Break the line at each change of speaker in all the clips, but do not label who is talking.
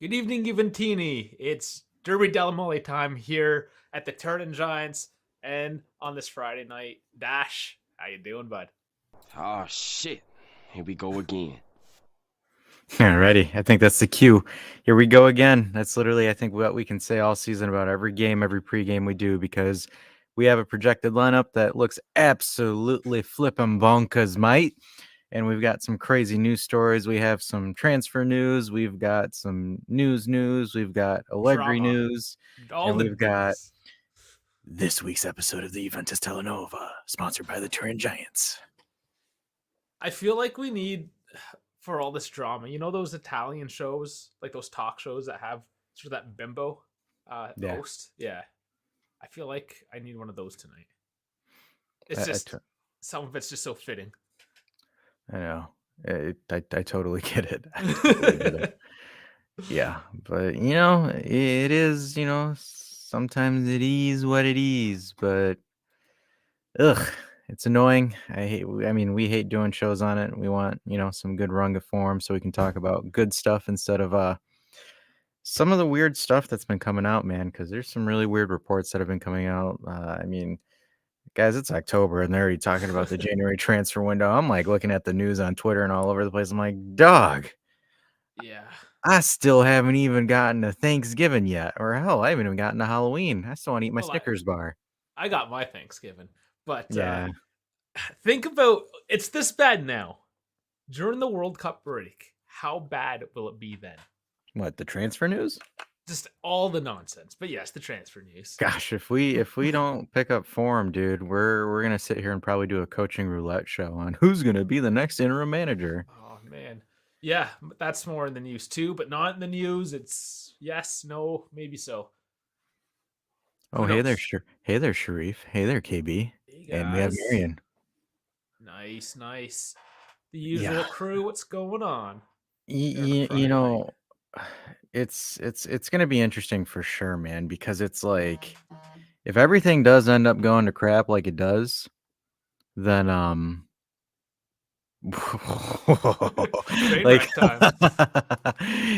Good evening, Juventini. It's Derby Della time here at the Turning Giants, and on this Friday night. Dash, how you doing, bud?
Oh shit. Here we go again.
Ready. I think that's the cue. Here we go again. That's literally, I think, what we can say all season about every game, every pregame we do, because we have a projected lineup that looks absolutely flippin' bonkers, mate. And we've got some crazy news stories. We have some transfer news. We've got some news. We've got Allegri
Drama,
news.
all
And
the
we've got
goodness.
this week's episode of the Juventus Telenova, sponsored by the Turin Giants.
I feel like we need for all this drama. You know those Italian shows, like those talk shows that have sort of that bimbo
Yeah.
host. Yeah, I feel like I need one of those tonight. It's
I, I,
just
t-
some of it's just so fitting.
I know. I totally get it. I totally get it. Yeah, but it is, sometimes it is what it is, but ugh, it's annoying. I mean, we hate doing shows on it. We want, some good runga form so we can talk about good stuff instead of some of the weird stuff that's been coming out, man, because there's some really weird reports that have been coming out. I mean, guys, it's October and they're already talking about the January transfer window. I'm like looking at the news on Twitter and all over the place. I'm like, dog.
Yeah.
I still haven't even gotten to Thanksgiving yet, or hell, I haven't even gotten to Halloween. I still want to eat my
Well,
Snickers bar.
I got my Thanksgiving, but
Yeah.
think about it's this bad now. During the World Cup break, how bad will it be then?
What, the transfer news?
Just all the nonsense. But yes, the transfer news.
Gosh, if we don't pick up form, dude, we're gonna sit here and probably do a coaching roulette show on who's gonna be the next interim manager.
Oh man. Yeah, that's more in the news too, but not in the news. It's yes, no, maybe so.
Oh,
Who knows?
Hey there, Sharif. Hey there, KB.
Hey
And we have
guys.
Marion.
Nice, nice. The
Yeah.
usual crew. What's going on here on a
You
Friday night?
know, it's gonna be interesting for sure, man, because it's like if everything does end up going to crap like it does, then
Train
like
wreck time.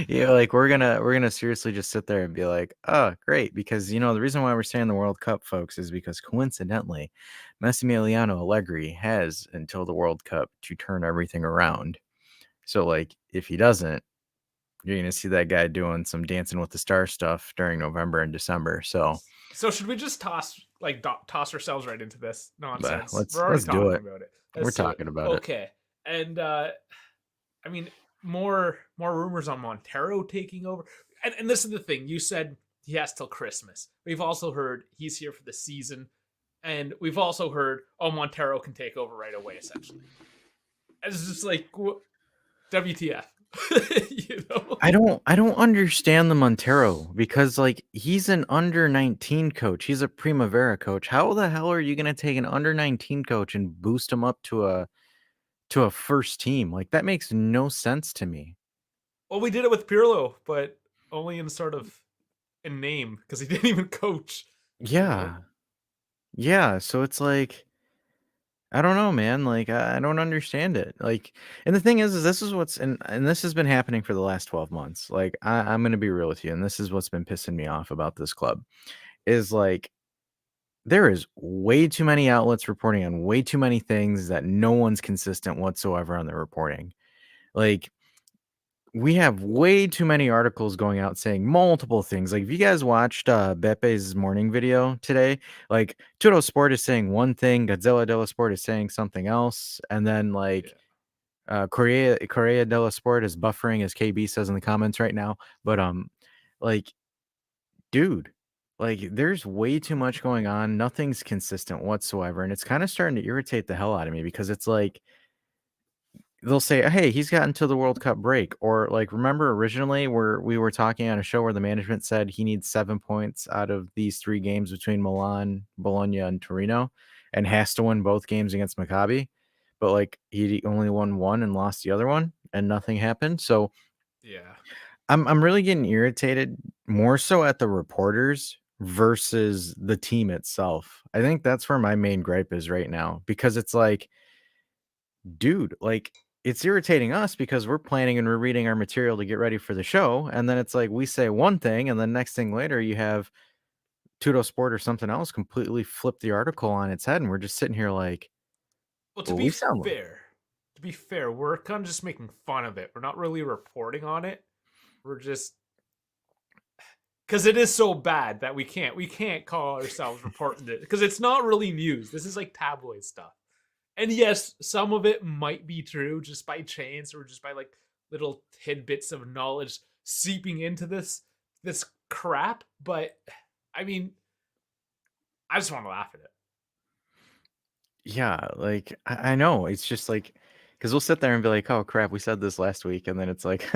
yeah, like we're gonna seriously just sit there and be like, oh great, because the reason why we're saying the World Cup, folks, is because coincidentally Massimiliano Allegri has until the World Cup to turn everything around. So like if he doesn't, you're gonna see that guy doing some Dancing with the Stars stuff during November and December. So
So should we just toss ourselves right into this nonsense? We're already
let's do
talking
it.
about it.
We're
Let's do it.
talking about it.
Okay. And I mean more rumors on Montero taking over. And this is the thing. You said he has till Christmas. We've also heard he's here for the season. And we've also heard Montero can take over right away essentially. It's just like WTF. you know?
I don't understand the Montero because like he's an under 19 coach. He's a Primavera coach. How the hell are you going to take an under 19 coach and boost him up to a first team? Like that makes no sense to me.
Well, we did it with Pirlo, but only in sort of in name because he didn't even coach. You know?
Yeah. Yeah, so it's like I don't know, man. Like I don't understand it. Like and the thing is this is what's and this has been happening for the last 12 months. Like I'm going to be real with you and this is what's been pissing me off about this club is like there is way too many outlets reporting on way too many things that no one's consistent whatsoever on the reporting. Like, we have way too many articles going out saying multiple things. Like, if you guys watched Bepe's morning video today, like Tutto Sport is saying one thing, Godzilla Della Sport is saying something else, and then
Yeah.
like Correa Della Sport is buffering, as KB says in the comments right now. But like dude, like there's way too much going on. Nothing's consistent whatsoever. And it's kind of starting to irritate the hell out of me because it's like they'll say, hey, he's gotten to the World Cup break. Or like remember originally where we were talking on a show where the management said he needs 7 points out of these 3 games between Milan, Bologna, and Torino, and has to win both games against Maccabi. But like he only won one and lost the other one, and nothing happened. So
Yeah.
I'm really getting irritated more so at the reporters versus the team itself. I think that's where my main gripe is right now because it's like, dude, like it's irritating us because we're planning and we're reading our material to get ready for the show, and then it's like we say one thing, and then next thing later you have Tudo Sport or something else completely flip the article on its head, and we're just sitting here like,
Well,
well, we sound
to be fair, we're kind of just making fun of it. We're not really reporting on it. We're just because it is so bad that we can't call ourselves reporting it because it's not really news. This is like tabloid stuff. And yes, some of it might be true just by chance or just by like little tidbits of knowledge seeping into this crap. But I mean, I just want to laugh at it.
yeah, like I know it's just like because we'll sit there and be like, oh crap, we said this last week, and then it's like,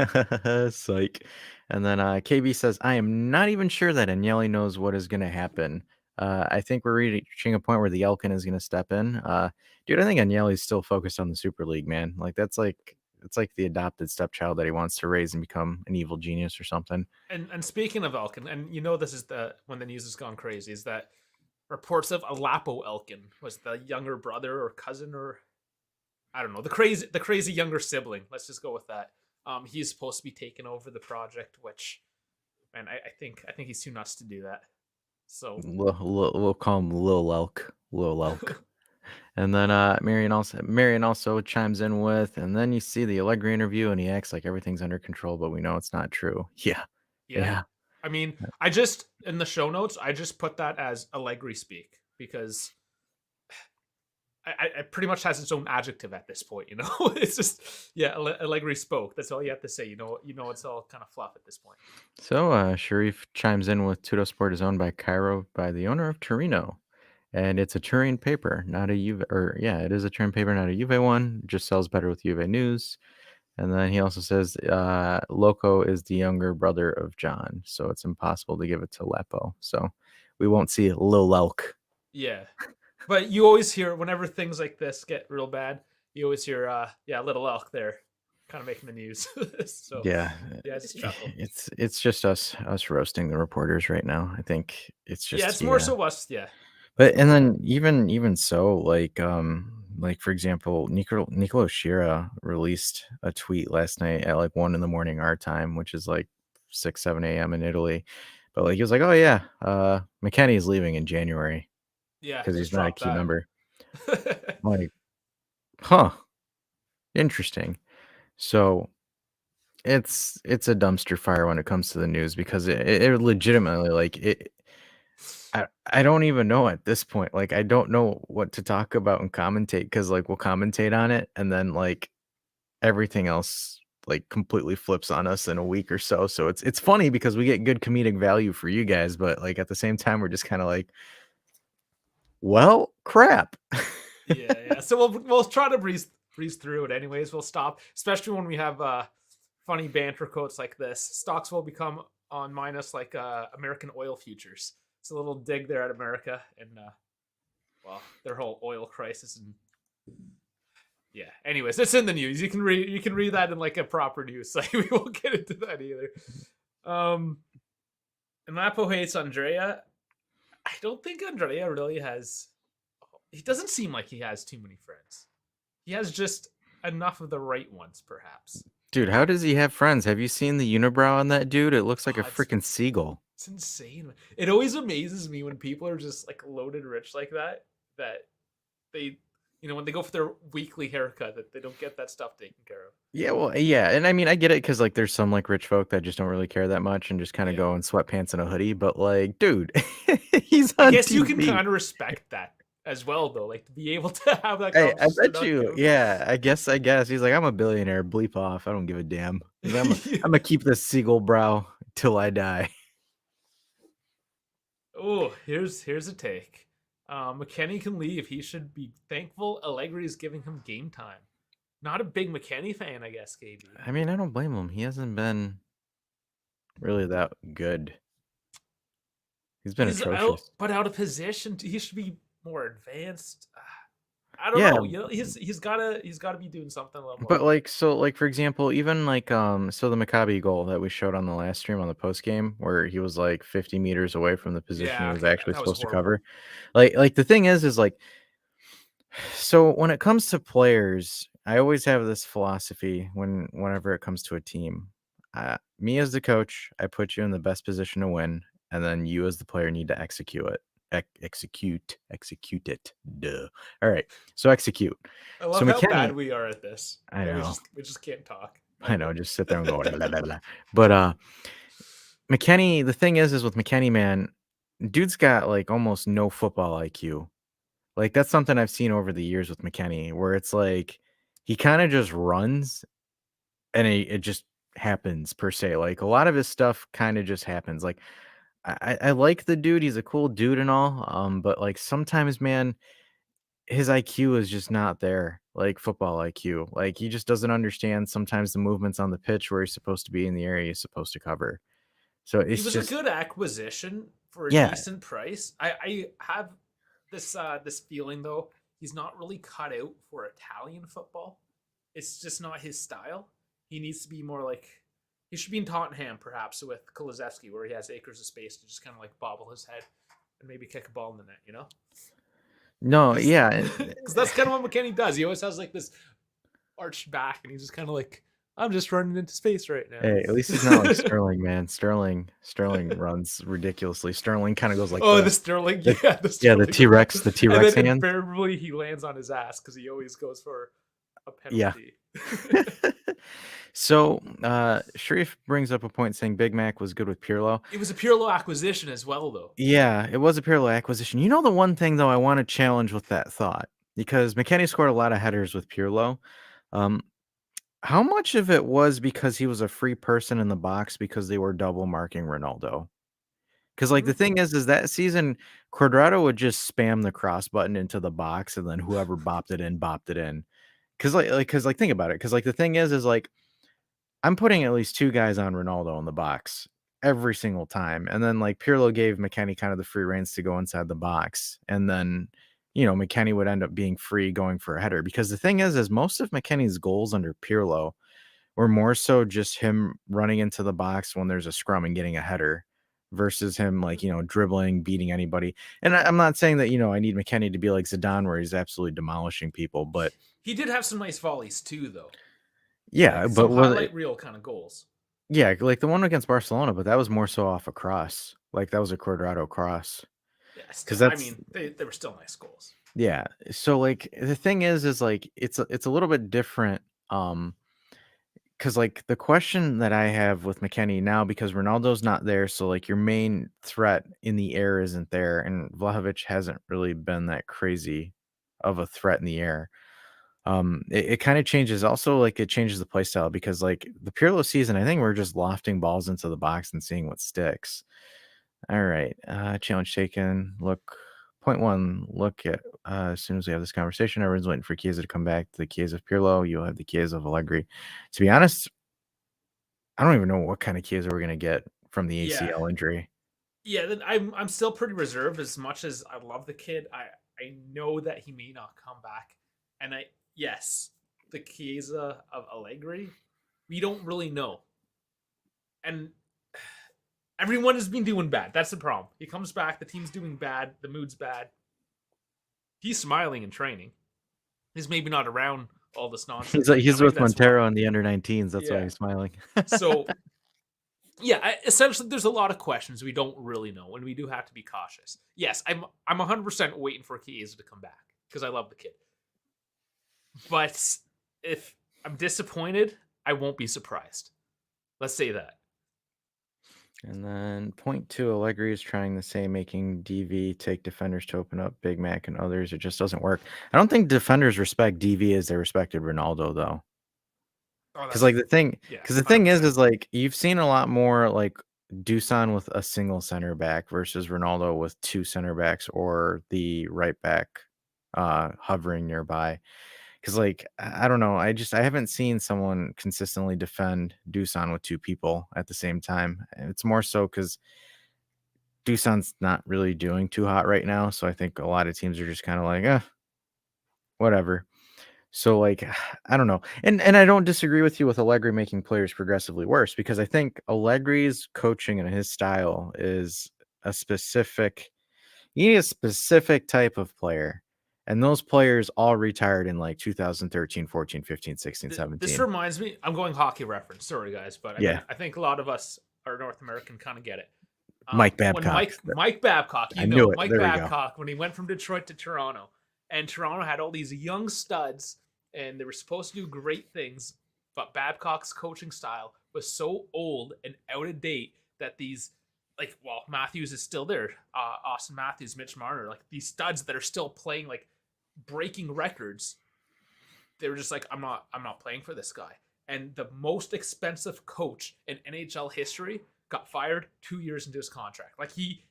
psych, and then KB says, I am not even sure that Agnelli knows what is going to happen. I think we're reaching a point where the Elkin is going to step in. Dude, I think Agnelli's still focused on the Super League, man. Like that's like it's like the adopted stepchild that he wants to raise and become an evil genius or something.
And speaking of Elkin, and you know this is the when the news has gone crazy, is that reports of Alapo Elkin was the younger brother or cousin or I don't know the crazy younger sibling. Let's just go with that. He's supposed to be taking over the project, which man, I think he's too nuts to do that. So
We'll call him Lil Elk. Lil Elk. And then Marion also chimes in with, and then you see the Allegri interview, and he acts like everything's under control, but we know it's not true. Yeah,
yeah,
yeah,
I mean, I just in the show notes I just put that as Allegri speak because I pretty much has its own adjective at this point. You know, it's just yeah, Allegri spoke. That's all you have to say. It's all kind of fluff at this point.
So Sharif chimes in with Tudo Sport is owned by Cairo by the owner of Torino, and it's a Turin paper, not a Juve. Or yeah, it is a Turin paper, not a Juve one. Just sells better with Juve news. And then he also says Loco is the younger brother of John, so it's impossible to give it to Lepo. So we won't see Lil Elk.
Yeah, but you always hear whenever things like this get real bad, you always hear yeah, little elk there, kind of making the news. So
Yeah,
yeah, it's a chuckle.
it's just us roasting the reporters right now. I think it's
Yeah,
just
it's more
yeah.
so us. Yeah,
But and then even so, like for example, Nicolo Shira released a tweet last night at like 1 in the morning our time, which is like 6, 7 a.m. in Italy. But like he was like, oh yeah, McKenny is leaving in January
yeah,
because
just
he's not a
drop
key
that.
member. I'm like, huh, interesting. So it's a dumpster fire when it comes to the news because it legitimately like it I don't even know at this point. Like, I don't know what to talk about and commentate because, like, we'll commentate on it and then, like, everything else, like, completely flips on us in a week or so. So it's funny because we get good comedic value for you guys, but, like, at the same time, we're just kinda like, "Well, crap."
Yeah, yeah. So we'll try to breeze through it anyways. We'll stop, especially when we have funny banter quotes like this. Stocks will become on minus like American oil futures. It's a little dig there at America and well, their whole oil crisis and yeah. Anyways, it's in the news. You can read that in like a proper news site. We won't get into that either. Um, and Lapo hates Andrea. I don't think Andrea really has. He doesn't seem like he has too many friends. He has just enough of the right ones, perhaps.
Dude, how does he have friends? Have you seen the unibrow on that dude? It looks like a
Oh, it's
freaking seagull.
it's insane. It always amazes me when people are just like loaded rich like that. That they, when they go for their weekly haircut, that they don't get that stuff taken care of.
Yeah, well, yeah, and I mean, I get it because like there's some like rich folk that just don't really care that much and just kind of
Yeah,
go in sweatpants and a hoodie. But like, dude, he's
I
on
guess you can
TV.
kind of respect that as well, though. Like to be able to have that
I
conversation,
bet
not
you,
give
yeah. I guess he's like, I'm a billionaire. Bleep off. I don't give a damn. He's like,
a.
I'm gonna keep this seagull brow till I die.
Oh, here's a take. McKenny can leave. He should be thankful Allegri is giving him game time. Not a big McKenny fan, I guess, KB.
I mean, I don't blame him. He hasn't been really that good. He's been
He's out,
atrocious.
but out of position. He should be more advanced. I don't
Yeah,
know. He's gotta be doing something a little more.
but like so like for example, even like so the Maccabi goal that we showed on the last stream on the post game where he was like 50 meters away from the position he
Yeah,
was
okay,
actually
that was
supposed to
horrible.
cover. Like the thing is like so when it comes to players, I always have this philosophy whenever it comes to a team. Me as the coach, I put you in the best position to win, and then you as the player need to execute it. Execute it. Duh. All right. So execute.
I
So
love how bad
McKenny,
we are at this.
I
And
know,
we just can't talk.
I
Love
know,
it.
just sit there and go blah, blah, blah, blah. But McKenny, the thing is with McKenny, man, dude's got like almost no football IQ. Like that's something I've seen over the years with McKenny, where it's like he kind of just runs and it just happens per se. Like a lot of his stuff kind of just happens. Like I like the dude; he's a cool dude and all. But like sometimes, man, his IQ is just not there. Like football IQ, like he just doesn't understand sometimes the movements on the pitch where he's supposed to be in the area he's supposed to cover. So
He
it's
was a
just
good acquisition for a
yeah,
decent price. I have this feeling though, he's not really cut out for Italian football. It's just not his style. He needs to be more like he should be in Tottenham perhaps with Kulusevski, where he has acres of space to just kind of like bobble his head and maybe kick a ball in the net, you know?
no,
Because
yeah.
that's kind of what McKenny does. He always has like this arched back, and he's just kind of like, I'm just running into space right now.
Hey, at least he's not like Sterling, man. Sterling runs ridiculously. Sterling kind of goes like
Oh, the
this.
Sterling,
The
yeah, the
yeah, the
Sterling run.
T-Rex, the
And
T-Rex
then
hands.
invariably he lands on his ass because he always goes for a
Yeah.
penalty.
So, Sharif brings up a point saying Big Mac was good with Pirlo.
It was a Pirlo acquisition as well, though.
Yeah, it was a Pirlo acquisition. You know the one thing though I want to challenge with that thought because McKennie scored a lot of headers with Pirlo. Um, how much of it was because he was a free person in the box because they were double marking Ronaldo? Because like the
Mhm.
thing is that season Quadrado would just spam the cross button into the box and then whoever bopped it in bopped it in. Because think about it. Because like the thing is like I'm putting at least 2 guys on Ronaldo in the box every single time, and then, like, Pirlo gave McKennie kind of the free reins to go inside the box, and then, McKennie would end up being free going for a header, because the thing is most of McKennie's goals under Pirlo were more so just him running into the box when there's a scrum and getting a header versus him, like, dribbling, beating anybody, and I'm not saying that, I need McKennie to be like Zidane where he's absolutely demolishing people, but
He did have some nice volleys too, though.
yeah,
Like some
but was
highlight reel kind of goals.
yeah, like the one against Barcelona, but that was more so off a cross. Like that was a Cuadrado cross.
Yeah,
Because
still. I
that's
mean, they were still nice goals.
yeah. So like the thing is like it's a little bit different. Because like the question that I have with McKennie now, because Ronaldo's not there, so like your main threat in the air isn't there, and Vlahovic hasn't really been that crazy of a threat in the air. It kind of changes also like it changes the play style because like the Pirlo season, I think we're just lofting balls into the box and seeing what sticks. All right. Challenge taken. Point one, look at as soon as we have this conversation, everyone's waiting for Chiesa to come back. The Chiesa of Pirlo, you'll have the Chiesa of Allegri. To be honest, I don't even know what kind of Chiesa we're gonna get from the
Yeah,
ACL injury.
yeah. Then I'm still pretty reserved. As much as I love the kid, I know that he may not come back. And I yes, the Chiesa of Allegri, we don't really know. And everyone has been doing bad. That's the problem. He comes back, the team's doing bad, the mood's bad. He's smiling in training. He's maybe not around all this nonsense right now.
He's
Maybe
with
that's why.
Montero in the under-19s. That's why
Yeah.
he's smiling.
So yeah, essentially, there's a lot of questions we don't really know, and we do have to be cautious. Yes, I'm 100% waiting for Chiesa to come back because I love the kid. But if I'm disappointed, I won't be surprised. Let's say that.
And then point two, Allegri is trying the same, making DV take defenders to open up Big Mac and others. It just doesn't work. I don't think defenders respect DV as they respected Ronaldo, though.
Oh,
Because
that's
like the thing,
yeah,
because the thing
100%.
is like you've seen a lot more like Dusan with a single center back versus Ronaldo with two center backs or the right back hovering nearby. Because like I don't know, I haven't seen someone consistently defend Dusan with two people at the same time. And it's more so because Dusan's not really doing too hot right now, so I think a lot of teams are just kind of like, whatever. So like I don't know. And I don't disagree with you with Allegri making players progressively worse because I think Allegri's coaching and his style is a specific you need a specific type of player. And those players all retired in like 2013, 14, 15, 16,
This
17.
reminds me. I'm going hockey reference. Sorry, guys, but
Yeah.
I think a lot of us are North American kind of get it.
Mike
When
Babcock.
Mike Babcock,
I knew it.
Mike
There we go.
Babcock, when he went from Detroit to Toronto, and Toronto had all these young studs, and they were supposed to do great things, but Babcock's coaching style was so old and out of date that these, like, well, Matthews is still there, Austin Matthews, Mitch Marner, like these studs that are still playing, like breaking records. They were just like, I'm not playing for this guy. And the most expensive coach in NHL history got fired 2 years into his contract. Like he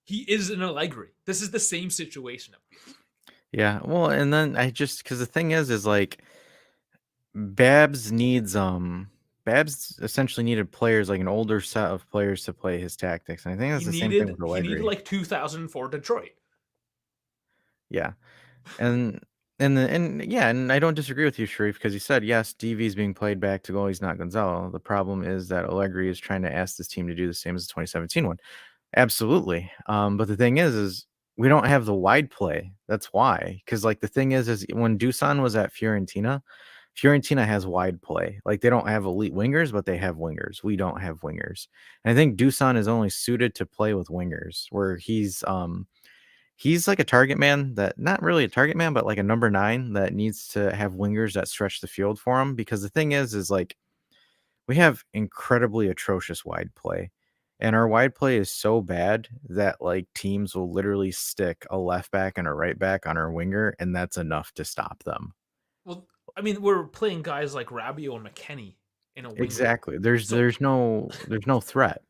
is an Allegri. This is the same situation. It feels.
Yeah. Well, and then because the thing is like Babs needs Babs essentially needed players like an older set of players to play his tactics, and I think that's the same thing with
He needed
Allegri.
like 2004 Detroit.
Yeah, and and I don't disagree with you, Sharif, because you said yes, DV's being played back to goal. He's not Gonzalo. The problem is that Allegri is trying to ask this team to do the same as the 2017 one. Absolutely. But the thing is we don't have the wide play. That's why. Because like the thing is when Dusan was at Fiorentina, Fiorentina has wide play. Like they don't have elite wingers, but they have wingers. We don't have wingers. And I think Dusan is only suited to play with wingers, where he's like a target man that not really a target man, but like a number 9 that needs to have wingers that stretch the field for him. Because the thing is like we have incredibly atrocious wide play. And our wide play is so bad that like teams will literally stick a left back and a right back on our winger, and that's enough to stop them.
Well, I mean, we're playing guys like Rabiot and McKennie in a wing role.
Exactly. There's
So
there's no there's no threat.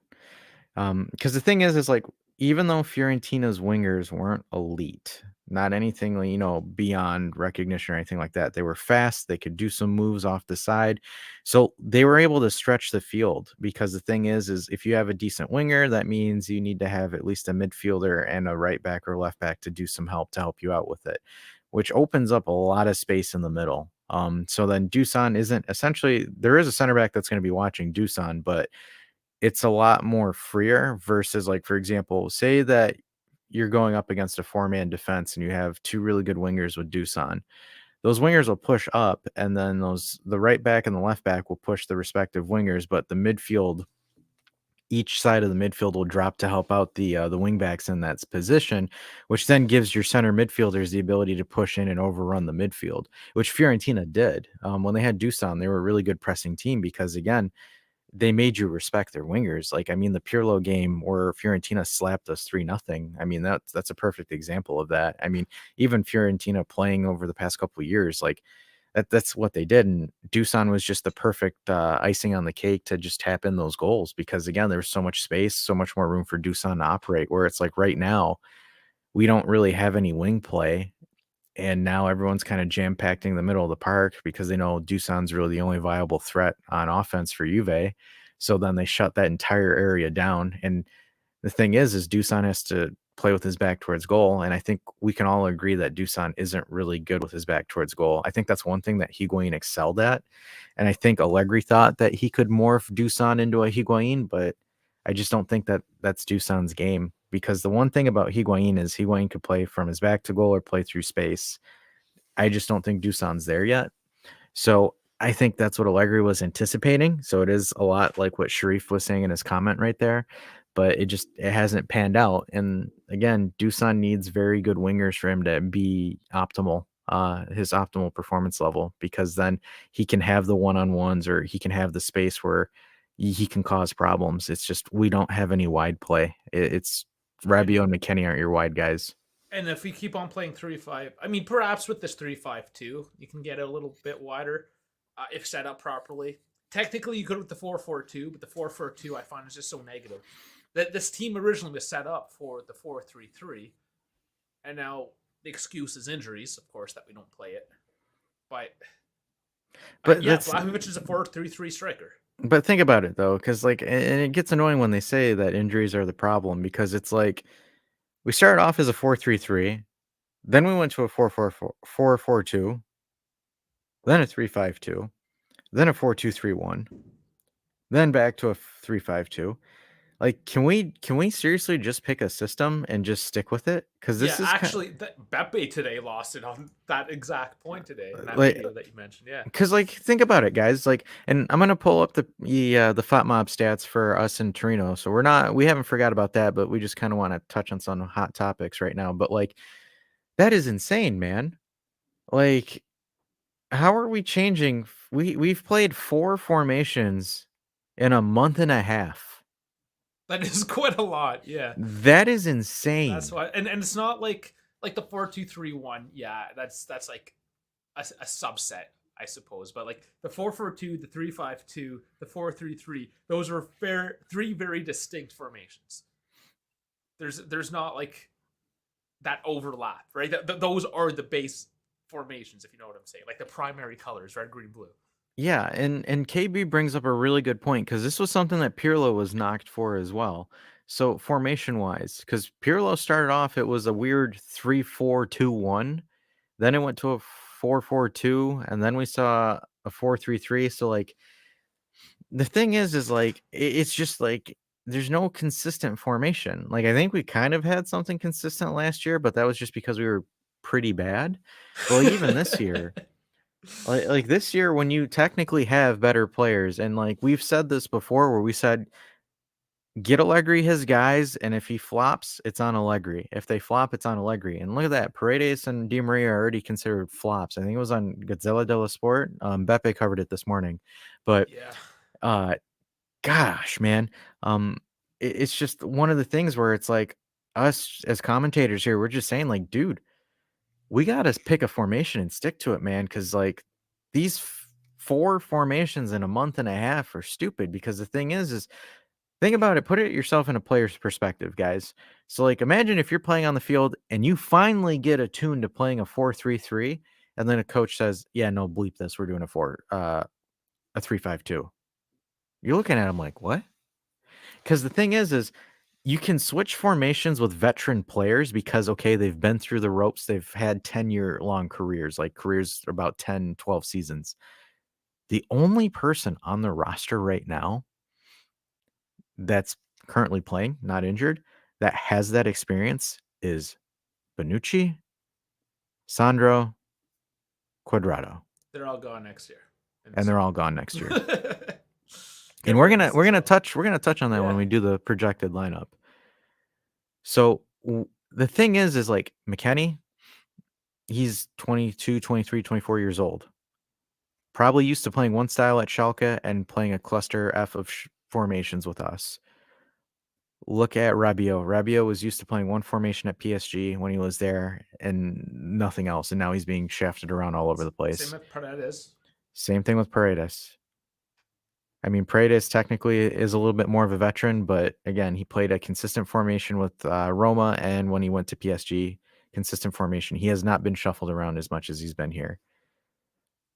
Because the thing is like even though Fiorentina's wingers weren't elite, not anything like, beyond recognition or anything like that. They were fast. They could do some moves off the side, so they were able to stretch the field. Because the thing is if you have a decent winger, that means you need to have at least a midfielder and a right back or left back to do some help to help you out with it, which opens up a lot of space in the middle. So then Dusan isn't essentially there is a center back that's going to be watching Dusan, but it's a lot more freer versus like, for example, say that you're going up against a four-man defense and you have two really good wingers with Dusan. Those wingers will push up, and then the right back and the left back will push the respective wingers, but the midfield, each side of the midfield will drop to help out the wing backs in that position, which then gives your center midfielders the ability to push in and overrun the midfield, which Fiorentina did. When they had Dusan, they were a really good pressing team because, again, they made you respect their wingers. Like, I mean, the Pirlo game where Fiorentina slapped us 3-0. I mean, that's a perfect example of that. I mean, even Fiorentina playing over the past couple of years, like that's what they did. And Dusan was just the perfect icing on the cake to just tap in those goals because again, there's so much space, so much more room for Dusan to operate. Where it's like right now, we don't really have any wing play. And now everyone's kind of jam-packing the middle of the park because they know Dusan's really the only viable threat on offense for Juve. So then they shut that entire area down. And the thing is Dusan has to play with his back towards goal. And I think we can all agree that Dusan isn't really good with his back towards goal. I think that's one thing that Higuain excelled at. And I think Allegri thought that he could morph Dusan into a Higuain, but I just don't think that that's Dusan's game. Because the one thing about Higuain is Higuain could play from his back to goal or play through space. I just don't think Dusan's there yet. So I think that's what Allegri was anticipating. So it is a lot like what Sharif was saying in his comment right there, but it hasn't panned out. And again, Dusan needs very good wingers for him to be optimal, his optimal performance level, because then he can have the one-on-ones or he can have the space where he can cause problems. It's just we don't have any wide play. It's
and
Rabiot and McKennie aren't your wide guys.
if we keep on playing 3-5, I mean, perhaps with this 3-5-2, you can get a little bit wider if set up properly. Technically, you could with the 4-4-2, but the 4-4-2 I find is just so negative. That this team originally was set up for the 4-3-3, and now the excuse is injuries, of course, that we don't play it. But
But
yeah,
that's
Vlahovic is a 4-3-3 striker.
But think about it though, because like, and it gets annoying when they say that injuries are the problem because it's like we started off as a 4-3-3, then we went to a 4-4-2, then a 3-5-2, then a 4-2-3-1, then back to a 3-5-2. Like, can we seriously just pick a system and just stick with it? Because
Yeah,
this is kind
actually, Beppe today lost it on that exact point today in that
like
video that you mentioned. Yeah,
because like think about it, guys. Like, and I'm gonna pull up the Fat Mob stats for us in Torino. So we haven't forgot about that, but we just kind of want to touch on some hot topics right now. But like that is insane, man. Like, how are we changing? We've played 4 formations in a month and a half.
that is quite a lot. Yeah,
That is
that's
insane.
why, and it's not like the 4-2-3-1. Yeah, that's like a subset, I suppose. But like the 4-4-2, the 3-5-2, the 4-3-3, those are three very distinct formations. There's not like that overlap, right? Those are the base formations, if you know what I'm saying. Like the primary colors, red, green, blue.
Yeah, and KB brings up a really good point because this was something that Pirlo was knocked for as well. So formation wise, because Pirlo started off, it was a weird 3-4-2-1. Then it went to a 4-4-2, and then we saw a 4-3-3. So like the thing is like it's just like there's no consistent formation. Like I think we kind of had something consistent last year, but that was just because we were pretty bad. But like even this year, like this year when you technically have better players, and like we've said this before where we said get Allegri his guys, and if he flops, it's on Allegri. If they flop, it's on Allegri. And look at that. Paredes and Di Maria are already considered flops. I think it was on Della Sport. Beppe covered it this morning. But
Yeah.
uh gosh, man. Um it's just one of the things where it's like us as commentators here, we're just saying, like, dude, we gotta pick a formation and stick to it, man, because like these 4 formations in a month and a half are stupid. Because the thing is think about it, put it yourself in a player's perspective, guys. So like imagine if you're playing on the field and you finally get attuned to playing a 4-3-3, and then a coach says, yeah, no, bleep this, we're doing a 3-5-2. You're looking at him like, what? Because the thing is you can switch formations with veteran players because, okay, they've been through the ropes. They've had 10-year-long careers, like careers about 10, 12 seasons. The only person on the roster right now that's currently playing, not injured, that has that experience is Bonucci, Sandro, Quadrado,
They're all gone next year in the
and they're
summer.
all gone next year.
Good
And we're gonna
riddance
we're
as
gonna
well.
touch we're gonna touch on that when
Yeah.
we do the projected lineup. So the thing is like McKennie, he's 22, 23, 24 years old. Probably used to playing one style at Schalke and playing a cluster F of formations with us. Look at Rabiot. Rabiot was used to playing one formation at PSG when he was there and nothing else, and now he's being shafted around all over the
Same
place.
with Paredes.
Same thing with Paredes. I mean, Paredes technically is a little bit more of a veteran, but again, he played a consistent formation with Roma, and when he went to PSG, consistent formation. He has not been shuffled around as much as he's been here.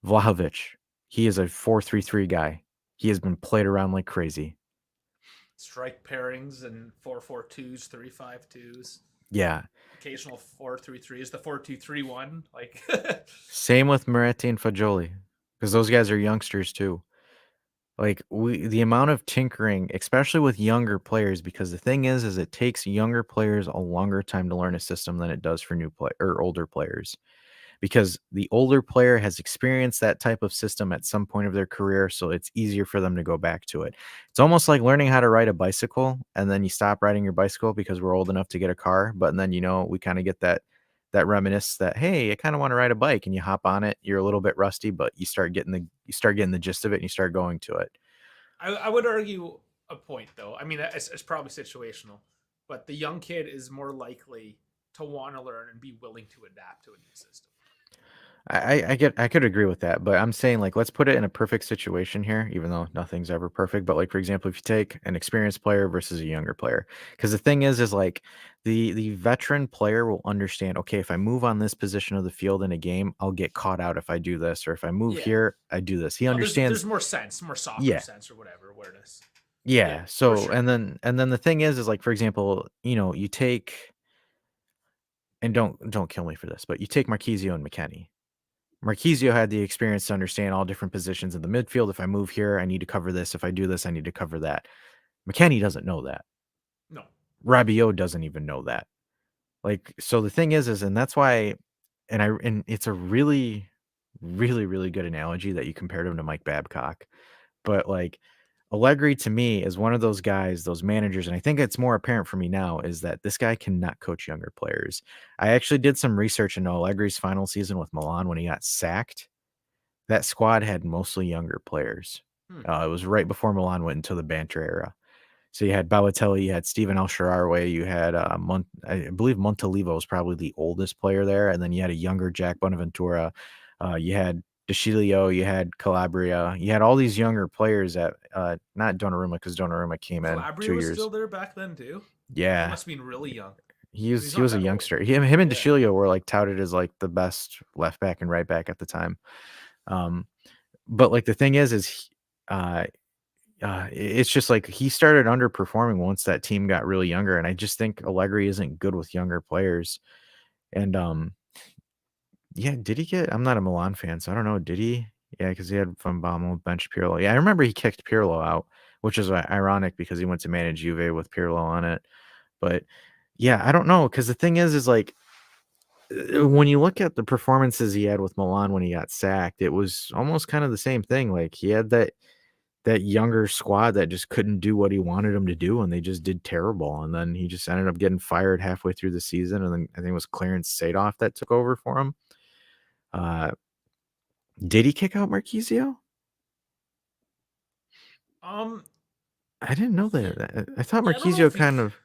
Vlahovic, he is a 4-3-3 guy. He has been played around like crazy.
Strike pairings and 4-4-2s, 3-5-2s.
Yeah.
Occasional 4-3-3s. The 4-2-3-1. Like
Same with Moretti and Fagioli, because those guys are youngsters too. Like the amount of tinkering, especially with younger players, because the thing is it takes younger players a longer time to learn a system than it does for new play or older players. Because the older player has experienced that type of system at some point of their career, so it's easier for them to go back to it. It's almost like learning how to ride a bicycle, and then you stop riding your bicycle because we're old enough to get a car, but then we kind of get that reminisce that, hey, I kind of want to ride a bike, and you hop on it. You're a little bit rusty, but you start getting the gist of it, and you start going to it.
I would argue a point though. I mean, it's probably situational, but the young kid is more likely to want to learn and be willing to adapt to a new system.
I could agree with that, but I'm saying, like, let's put it in a perfect situation here, even though nothing's ever perfect. But like, for example, if you take an experienced player versus a younger player, because the thing is like the veteran player will understand, okay, if I move on this position of the field in a game, I'll get caught out if I do this, or if I move
Yeah.
here, I do this. He
Oh, there's
understands.
more sense, more soccer
Yeah.
sense or whatever awareness. Yeah,
Yeah.
for
So
sure.
and then the thing is like, for example, you take, and don't kill me for this, but you take Marquisio and McKennie. Marquisio had the experience to understand all different positions in the midfield. If I move here, I need to cover this. If I do this, I need to cover that. McKennie doesn't know that. Rabiot doesn't even know that. Like, so the thing is, and that's why, and it's a really, really, really good analogy that you compared him to Mike Babcock. But like Allegri to me is one of those guys, those managers, and I think it's more apparent for me now is that this guy cannot coach younger players. I actually did some research into Allegri's final season with Milan when he got sacked. That squad had mostly younger players.
Hmm.
It was right before Milan went into the banter era. So you had Balotelli, you had Steven El Shaarawy, you had I believe Montalivo was probably the oldest player there, and then you had a younger Jack Bonaventura. You had DeCilio, you had Calabria, you had all these younger players at not Donnarumma because Donnarumma came in
Calabria
2
was
years.
still there back then too. He
Yeah,
must have been really young.
he was
He's
he
not
was a
that old.
youngster. Him and
Yeah.
DeCilio were like touted as like the best left back and right back at the time. But like the thing is it's just like he started underperforming once that team got really younger, and I just think Allegri isn't good with younger players. And yeah, did he get? I'm not a Milan fan, so I don't know. Did he? Yeah, because he had Van Bommel bench Pirlo. Yeah, I remember he kicked Pirlo out, which is ironic because he went to manage Juve with Pirlo on it. But yeah, I don't know because the thing is like when you look at the performances he had with Milan when he got sacked, it was almost kind of the same thing. Like he had that younger squad that just couldn't do what he wanted them to do, and they just did terrible. And then he just ended up getting fired halfway through the season, and then I think it was Clarence Seedorf that took over for him. Uh, did he kick out Marquisio?
Um.
I didn't know
Yeah.
that. I thought
Yeah. I don't know
Marquisio
if he.
kind of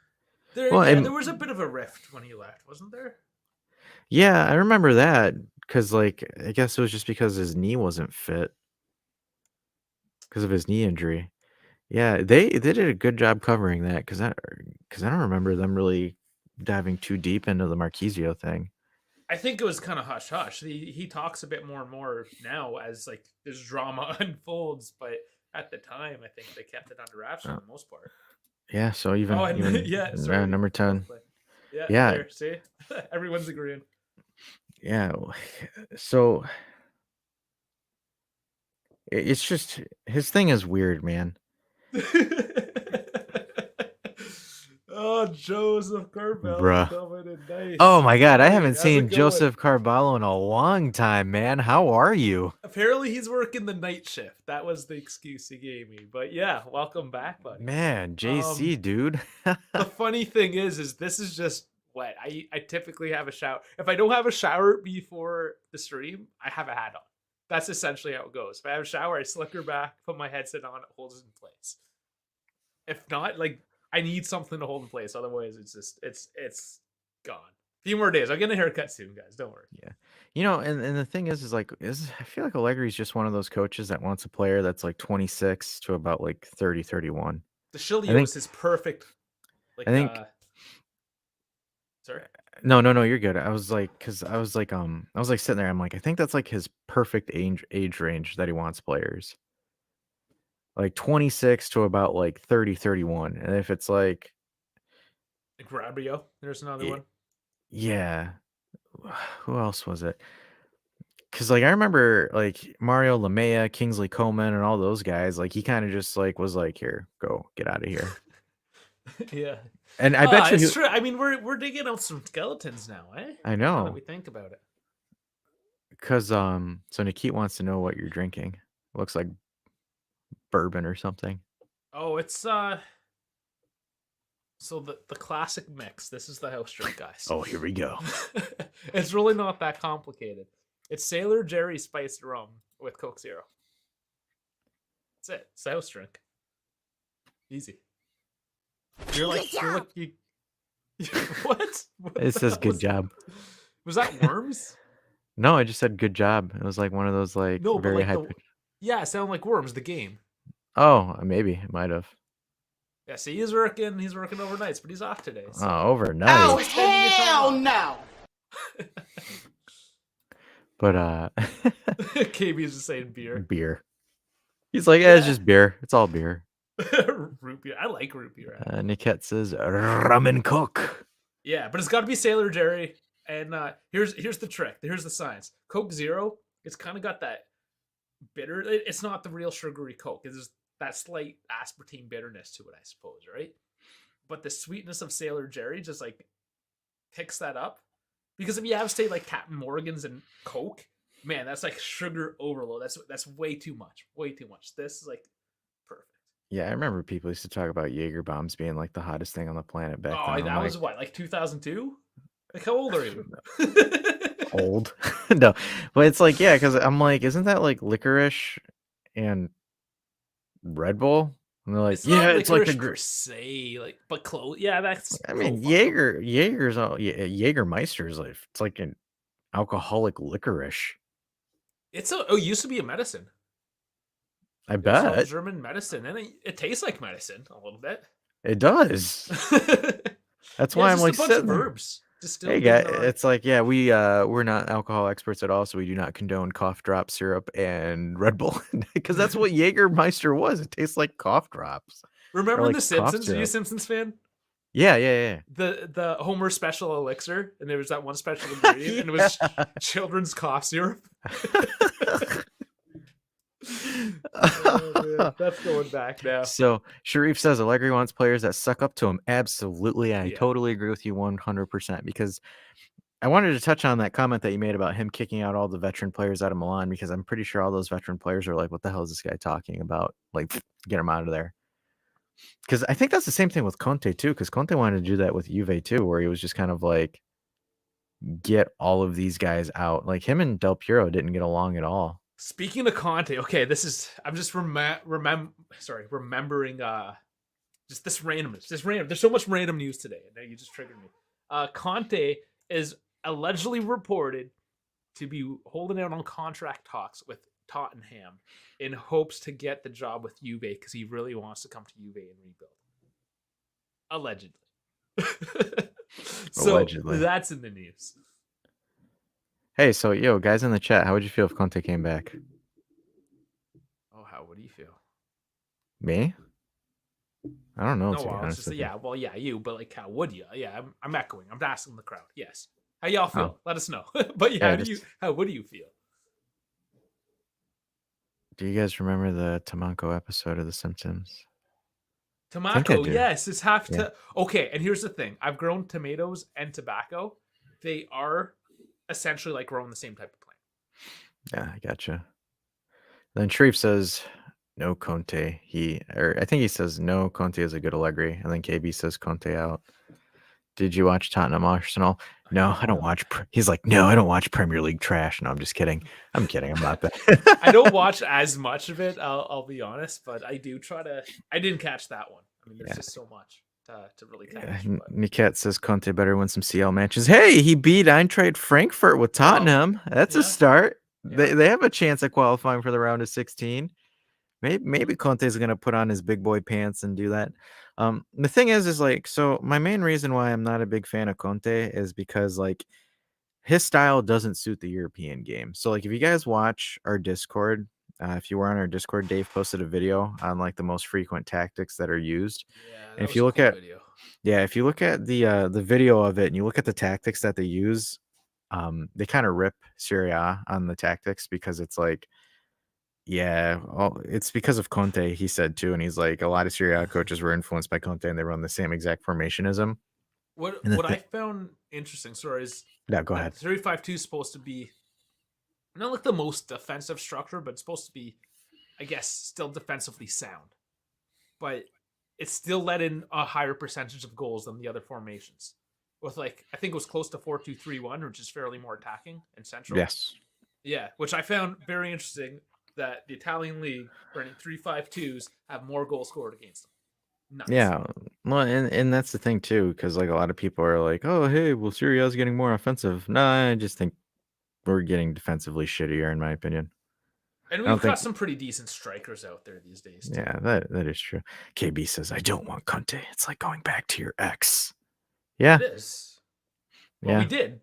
There.
well,
Yeah.
and
There was a bit of a rift when he left, wasn't there?
yeah, I remember that because like I guess it was just because his knee wasn't fit because of his knee injury. Yeah, they did a good job covering that because I don't remember them really diving too deep into the Marquisio thing.
I think it was kind of hush hush. He talks a bit more and more now as like this drama unfolds, but at the time, I think they kept it under wraps for
Oh,
the most part.
yeah, so
Oh,
even
and
even
yeah, sorry,
number
well
10.
played. Yeah,
Yeah,
there. See, everyone's agreeing.
yeah. So it's just his thing is weird, man.
Oh, Joseph Carvel's
Bruh.
coming in
Oh
nice.
my
Good
god, I
morning.
haven't
How's it
seen
going?
Joseph Carvalho in a long time, man. How are you?
Apparently, he's working the night shift. That was the excuse he gave me. But yeah, welcome back, buddy.
Man,
Um,
JC, dude.
the funny thing is this is just what I typically have a shower. If I don't have a shower before the stream, I have a hat on. That's essentially how it goes. If I have a shower, I slicker back, put my headset on, it holds it in place. If not, like I need something to hold in place. Otherwise, it's gone. A few more days. I'll get a haircut soon, guys. Don't worry.
Yeah. You know, and the thing is like I feel like Allegri's just one of those coaches that wants a player that's like 26 to about like 30, 31.
The
I think
Chilios is perfect.
I
Like
think
sorry.
no, you're good. I was like sitting there, I'm like, I think that's like his perfect age range that he wants players. Like 26 to about like 30, 31. And if it's like
Grabrio. There's another
y-
one.
yeah, who else was it? Cause like I remember like Mario Lamea, Kingsley Coman, and all those guys, like he kind of just like was like, here, go, get out of here.
Yeah.
And I bet you
It's true. I mean, we're digging out some skeletons now, eh?
I
Now that
know.
we think about it.
Cause so Nikit wants to know what you're drinking. Looks like bourbon or something.
Oh, it's so the classic mix. This is the house drink, guys.
Oh, here we go.
It's really not that complicated. It's Sailor Jerry spiced rum with Coke Zero. That's it. It's a house drink. Easy. You're like you. What? What
It
the
says
hell
good
was that?
job.
Was that worms?
No, I just said good job. It was like one of those like
No, but
very
like
high
the
pitched.
yeah, it sounded like worms. The game.
Oh, maybe it might have.
Yeah, see, he's working. He's working overnights, but he's off today. So
Oh, overnight.
Oh, hell no.
But
KB's just saying beer.
beer. He's like, yeah, it's just beer. It's all beer.
Root beer. I like root beer.
Niket says rum and coke.
Yeah, but it's got to be Sailor Jerry. And here's the trick. Here's the science. Coke Zero. It's kind of got that bitter. It's not the real sugary Coke. It's just that slight aspartame bitterness to it, I suppose. Right? but the sweetness of Sailor Jerry just like picks that up. Because if you have say like Captain Morgan's and Coke, man, that's like sugar overload. That's way too much. Way too much. This is like perfect.
Yeah, I remember people used to talk about Jaeger bombs being like the hottest thing on the planet back then.
Oh,
I'm
that
like,
was what, like 2002? Like how old are you?
old. No, but it's like, yeah, because I'm like, isn't that like licorice and Red Bull? And they're like,
It's
yeah,
not
it's like
licorice
the.
per se, like but close. Yeah, that's
I
pro
mean,
fuck 'em.
Jaeger's all Jägermeister is like it's like an alcoholic licorice.
It used to be a medicine.
I
It was all
bet
German medicine, and it tastes like medicine a little bit.
it does. That's
Yeah,
why
it's
I'm
just a
like
bunch
sitting
of
there.
herbs
Hey
distilled
guy,
given the right.
it's like yeah, we're not alcohol experts at all, so we do not condone cough drop syrup and Red Bull because that's what Jägermeister was. It tastes like cough drops or
Remember in
like
The
cough
Simpsons? Are you a
syrup.
Simpsons fan?
Yeah.
The Homer special elixir, and there was that one special ingredient, and it was
Yeah.
children's cough syrup. Oh man, that's going back now.
So Sharif says Allegri wants players that suck up to him. Absolutely, I
Yeah.
totally agree with you 100% because I wanted to touch on that comment that you made about him kicking out all the veteran players out of Milan because I'm pretty sure all those veteran players are like, "What the hell is this guy talking about? Like, get him out of there." Because I think that's the same thing with Conte too. Because Conte wanted to do that with Juve too, where he was just kind of like, get all of these guys out. Like him and Del Piero didn't get along at all.
Speaking of Conte, okay, this is I'm just remembering just this randomness. Just random. There's so much random news today, and now you just triggered me. Conte is allegedly reported to be holding out on contract talks with Tottenham in hopes to get the job with Juve because he really wants to come to Juve and rebuild. Allegedly. So
Allegedly.
that's in the news.
Hey, so yo, guys in the chat, how would you feel if Conte came back?
Oh, how would you feel?
Me? I don't know,
No,
to be
well, it's
honest
just
with you.
yeah, well, yeah, you, but like, how would you? Yeah, I'm echoing. I'm asking the crowd. Yes, how y'all feel? Let us know. But yeah,
Yeah,
how would you feel?
do you guys remember the Tamanko episode of The Simpsons? I think I
Tobacco,
do.
yes, it's have
Yeah.
to. Okay, and here's the thing: I've grown tomatoes and tobacco. They are essentially like growing the same type of plant.
Yeah, I gotcha. Then Sharif says, no Conte. I think he says, no, Conte is a good Allegri. And then KB says, Conte out. Did you watch Tottenham Arsenal? No, I don't watch. He's like, no, I don't watch Premier League trash. No, I'm just kidding. I'm kidding. I'm not that.
I don't watch as much of it. I'll be honest, but I do try to. I didn't catch that one. I mean, there's just so much to really catch. But
Niket says Conte better win some CL matches. Hey, he beat Eintracht Frankfurt with Tottenham. That's a
yeah.
start.
Yeah.
They have a chance at qualifying for the round of 16. Maybe Conte's gonna put on his big boy pants and do that. The thing is like, so my main reason why I'm not a big fan of Conte is because like his style doesn't suit the European game. So like if you guys watch our Discord, if you were on our Discord, Dave posted a video on like the most frequent tactics that are used.
Yeah,
And if you look at if you look at the video of it and you look at the tactics that they use, they kind of rip Serie A on the tactics because it's like, yeah, it's because of Conte, he said too, and he's like a lot of Serie A coaches were influenced by Conte and they run the same exact formation as him.
What I found interesting, sorry, is
Yeah, go
that
ahead.
3-5-2 is supposed to be not like the most defensive structure, but it's supposed to be, I guess, still defensively sound. But it's still let in a higher percentage of goals than the other formations. With like, I think it was close to 4-2-3-1, which is fairly more attacking and central.
Yes.
Yeah, which I found very interesting that the Italian league running 3-5-2s have more goals scored against them. Nuts.
Yeah, well, and that's the thing too, because like a lot of people are like, oh, hey, well, Serie A is getting more offensive. Nah, I just think we're getting defensively shittier, in my opinion.
And
I don't
we've got
think.
some pretty decent strikers out there these days, too.
Yeah, that is true. KB says, I don't want Conte. It's like going back to your ex. Yeah,
It is. Well,
yeah.
we did.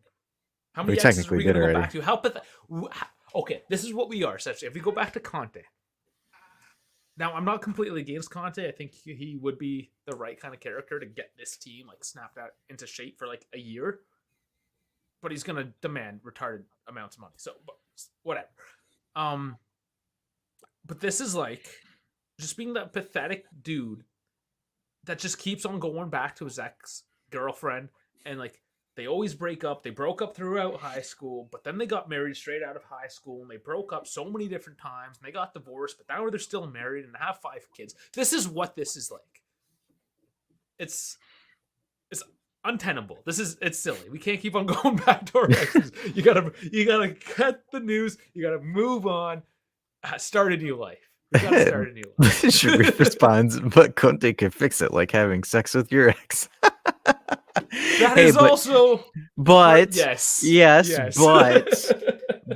How
We
many exes are
technically
we going to
did
go
already.
back to? How okay, this is what we are, essentially. If we go back to Conte. Now, I'm not completely against Conte. I think he would be the right kind of character to get this team like snapped out into shape for like a year. But he's going to demand retarded amounts of money. So, whatever. But this is like just being that pathetic dude that just keeps on going back to his ex-girlfriend, and like they always break up. They broke up throughout high school, but then they got married straight out of high school, and they broke up so many different times, and they got divorced, but now they're still married and have 5 kids. This is what this is like. It's untenable. It's silly. We can't keep on going back to our exes. You gotta cut the news. You gotta move on. Start a new life. You gotta start a new life.
Sharif responds, but Conte could fix it like having sex with your ex.
That is also
but
yes.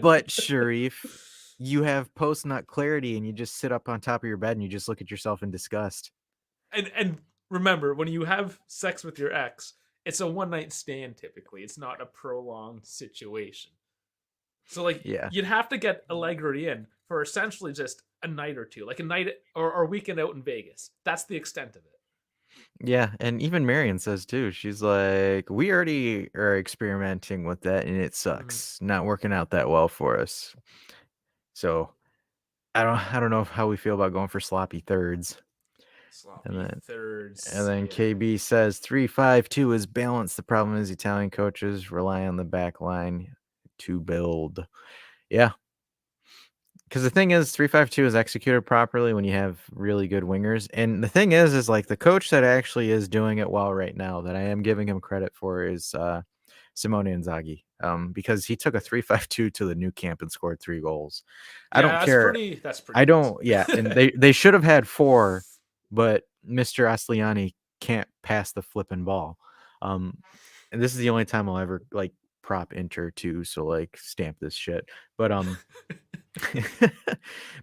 But Sharif, you have post nut clarity and you just sit up on top of your bed and you just look at yourself in disgust.
And remember, when you have sex with your ex, it's a one night stand typically. It's not a prolonged situation. So like you'd have to get Allegri in for essentially just a night or two, like a night or a weekend out in Vegas. That's the extent of it.
Yeah, and even Marion says too. She's like, we already are experimenting with that, and it sucks. Not working out that well for us. So, I don't know how we feel about going for sloppy thirds.
Thirds.
And then KB says 3-5-2 is balanced. The problem is Italian coaches rely on the back line to build. Yeah. Because the thing is, 3-5-2 is executed properly when you have really good wingers. And the thing is like the coach that actually is doing it well right now, that I am giving him credit for, is Simone Inzaghi. Because he took a 3-5-2 to the new camp and scored 3 goals.
Yeah,
I don't care.
That's pretty.
I don't. Yeah, and they should have had 4, but Mr. Asliani can't pass the flipping ball. And this is the only time I'll ever like prop Inter too. So like stamp this shit. But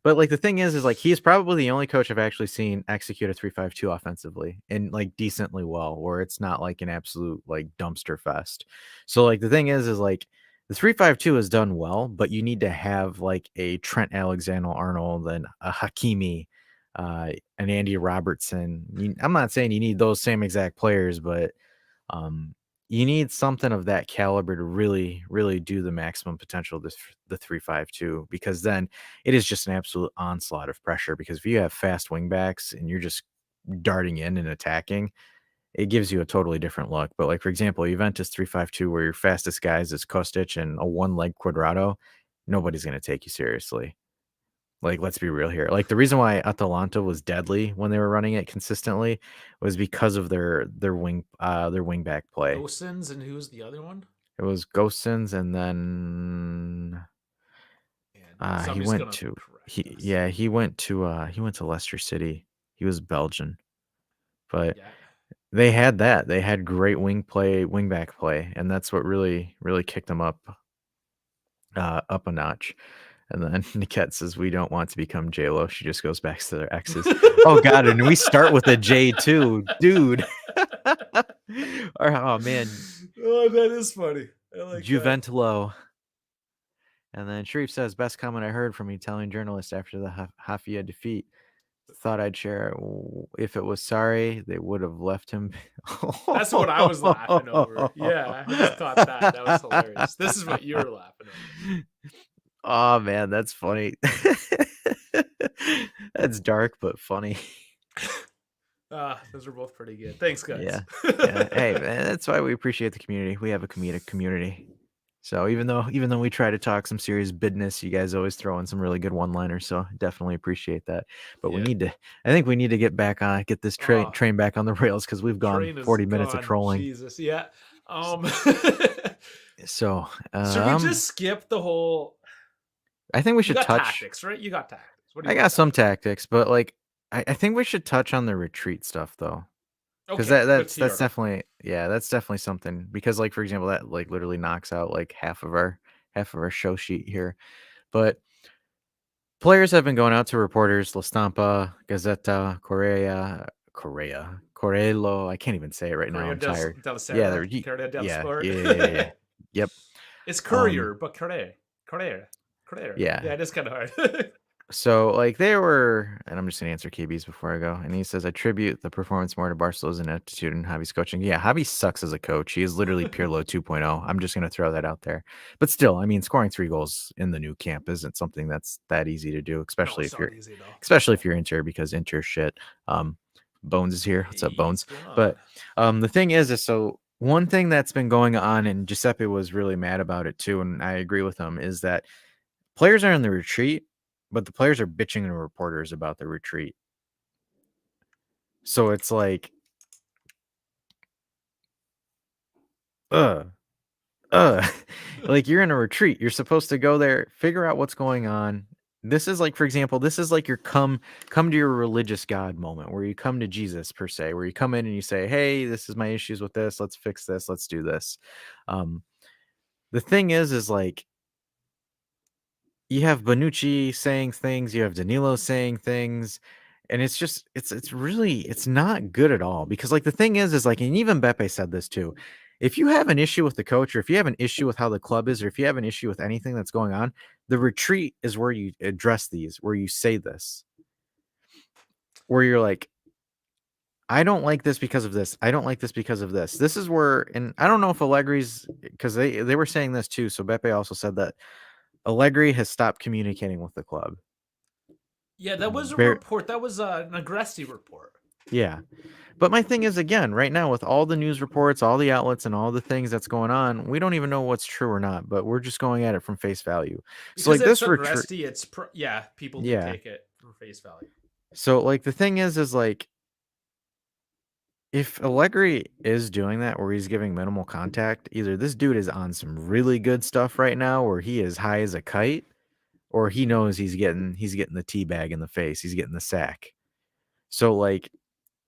but like the thing is like he's probably the only coach I've actually seen execute a 3-5-2 offensively and like decently well, where it's not like an absolute like dumpster fest. So like the thing is like the 3-5-2 is done well, but you need to have like a Trent Alexander-Arnold and a Hakimi, an Andy Robertson. I'm not saying you need those same exact players, but you need something of that caliber to really, really do the maximum potential of the 3-5-2, because then it is just an absolute onslaught of pressure. Because if you have fast wingbacks and you're just darting in and attacking, it gives you a totally different look. But like, for example, Juventus 3-5-2, where your fastest guys is Kostic and a one-leg Quadrado, nobody's going to take you seriously. Like, let's be real here. Like, the reason why Atalanta was deadly when they were running it consistently was because of their wingback play.
Gosens, and who's the other one?
It was Gosens, and then he went to Leicester City. He was Belgian, but they had that. They had great wingback play, and that's what really, really kicked them up a notch. And then Niket says, we don't want to become J-Lo. She just goes back to their exes. Oh, God. And we start with a J, too. Dude. Oh, man.
Oh, that is funny. I like
Juventolo. And then Sharif says, best comment I heard from an Italian journalist after the Hafia defeat. Thought I'd share. If it was sorry, they would have left him.
That's what I was laughing over. Yeah, I just caught that. That was hilarious. This is what you were laughing over.
Oh man, that's funny. That's dark but funny.
Those are both pretty good. Thanks, guys.
Yeah. Hey man, that's why we appreciate the community. We have a comedic community. So even though we try to talk some serious business, you guys always throw in some really good one-liners. So definitely appreciate that. But I think we need to get this train back on the rails, because we've gone 40 minutes of trolling.
Jesus, yeah.
So
should we just skip the whole?
I think we should touch
tactics, right? You got tactics.
I got some tactics, but like I think we should touch on the retreat stuff though. Because that's definitely something. Because like, for example, that like literally knocks out like half of our show sheet here. But players have been going out to reporters, La Stampa, Gazzetta, Corello. I can't even say it right now. I'm tired. Yeah. Yep.
It's courier, but Correa.
Yeah.
Yeah, it is kind of hard.
So, like, they were, and I'm just going to answer KB's before I go. And he says, I attribute the performance more to Barcelona's attitude and Javi's coaching. Yeah, Javi sucks as a coach. He is literally Pirlo 2.0. I'm just going to throw that out there. But still, I mean, scoring 3 goals in the new camp isn't something that's that easy to do, especially if you're Inter, because Inter's shit. Bones is here. What's up,
Hey,
Bones?
what's going on?
But the thing is so one thing that's been going on, and Giuseppe was really mad about it too, and I agree with him, is that players are in the retreat, but the players are bitching to reporters about the retreat. So it's like, uh, like you're in a retreat. You're supposed to go there, figure out what's going on. This is like, for example, this is like your come to your religious God moment where you come to Jesus per se, where you come in and you say, hey, this is my issues with this. Let's fix this. Let's do this. Um, the thing is like you have Bonucci saying things, you have Danilo saying things, and it's just it's really it's not good at all because like the thing is like and even Beppe said this too. If you have an issue with the coach or if you have an issue with how the club is or if you have an issue with anything that's going on, the retreat is where you address these, where you say this. Where you're like, I don't like this because of this. I don't like this because of this. This is where, and I don't know if Allegri's because they were saying this too. So Beppe also said that Allegri has stopped communicating with the club.
Yeah, that was a report. That was an Agresti report.
Yeah. But my thing is, again, right now, with all the news reports, all the outlets, and all the things that's going on, we don't even know what's true or not, but we're just going at it from face value.
Because
so, like,
it's
this retreat.
Agresti, people do
Yeah.
take it for face value.
So, like, the thing is like, if Allegri is doing that where he's giving minimal contact, either this dude is on some really good stuff right now where he is high as a kite, or he knows he's getting the tea bag in the face, he's getting the sack. So, like,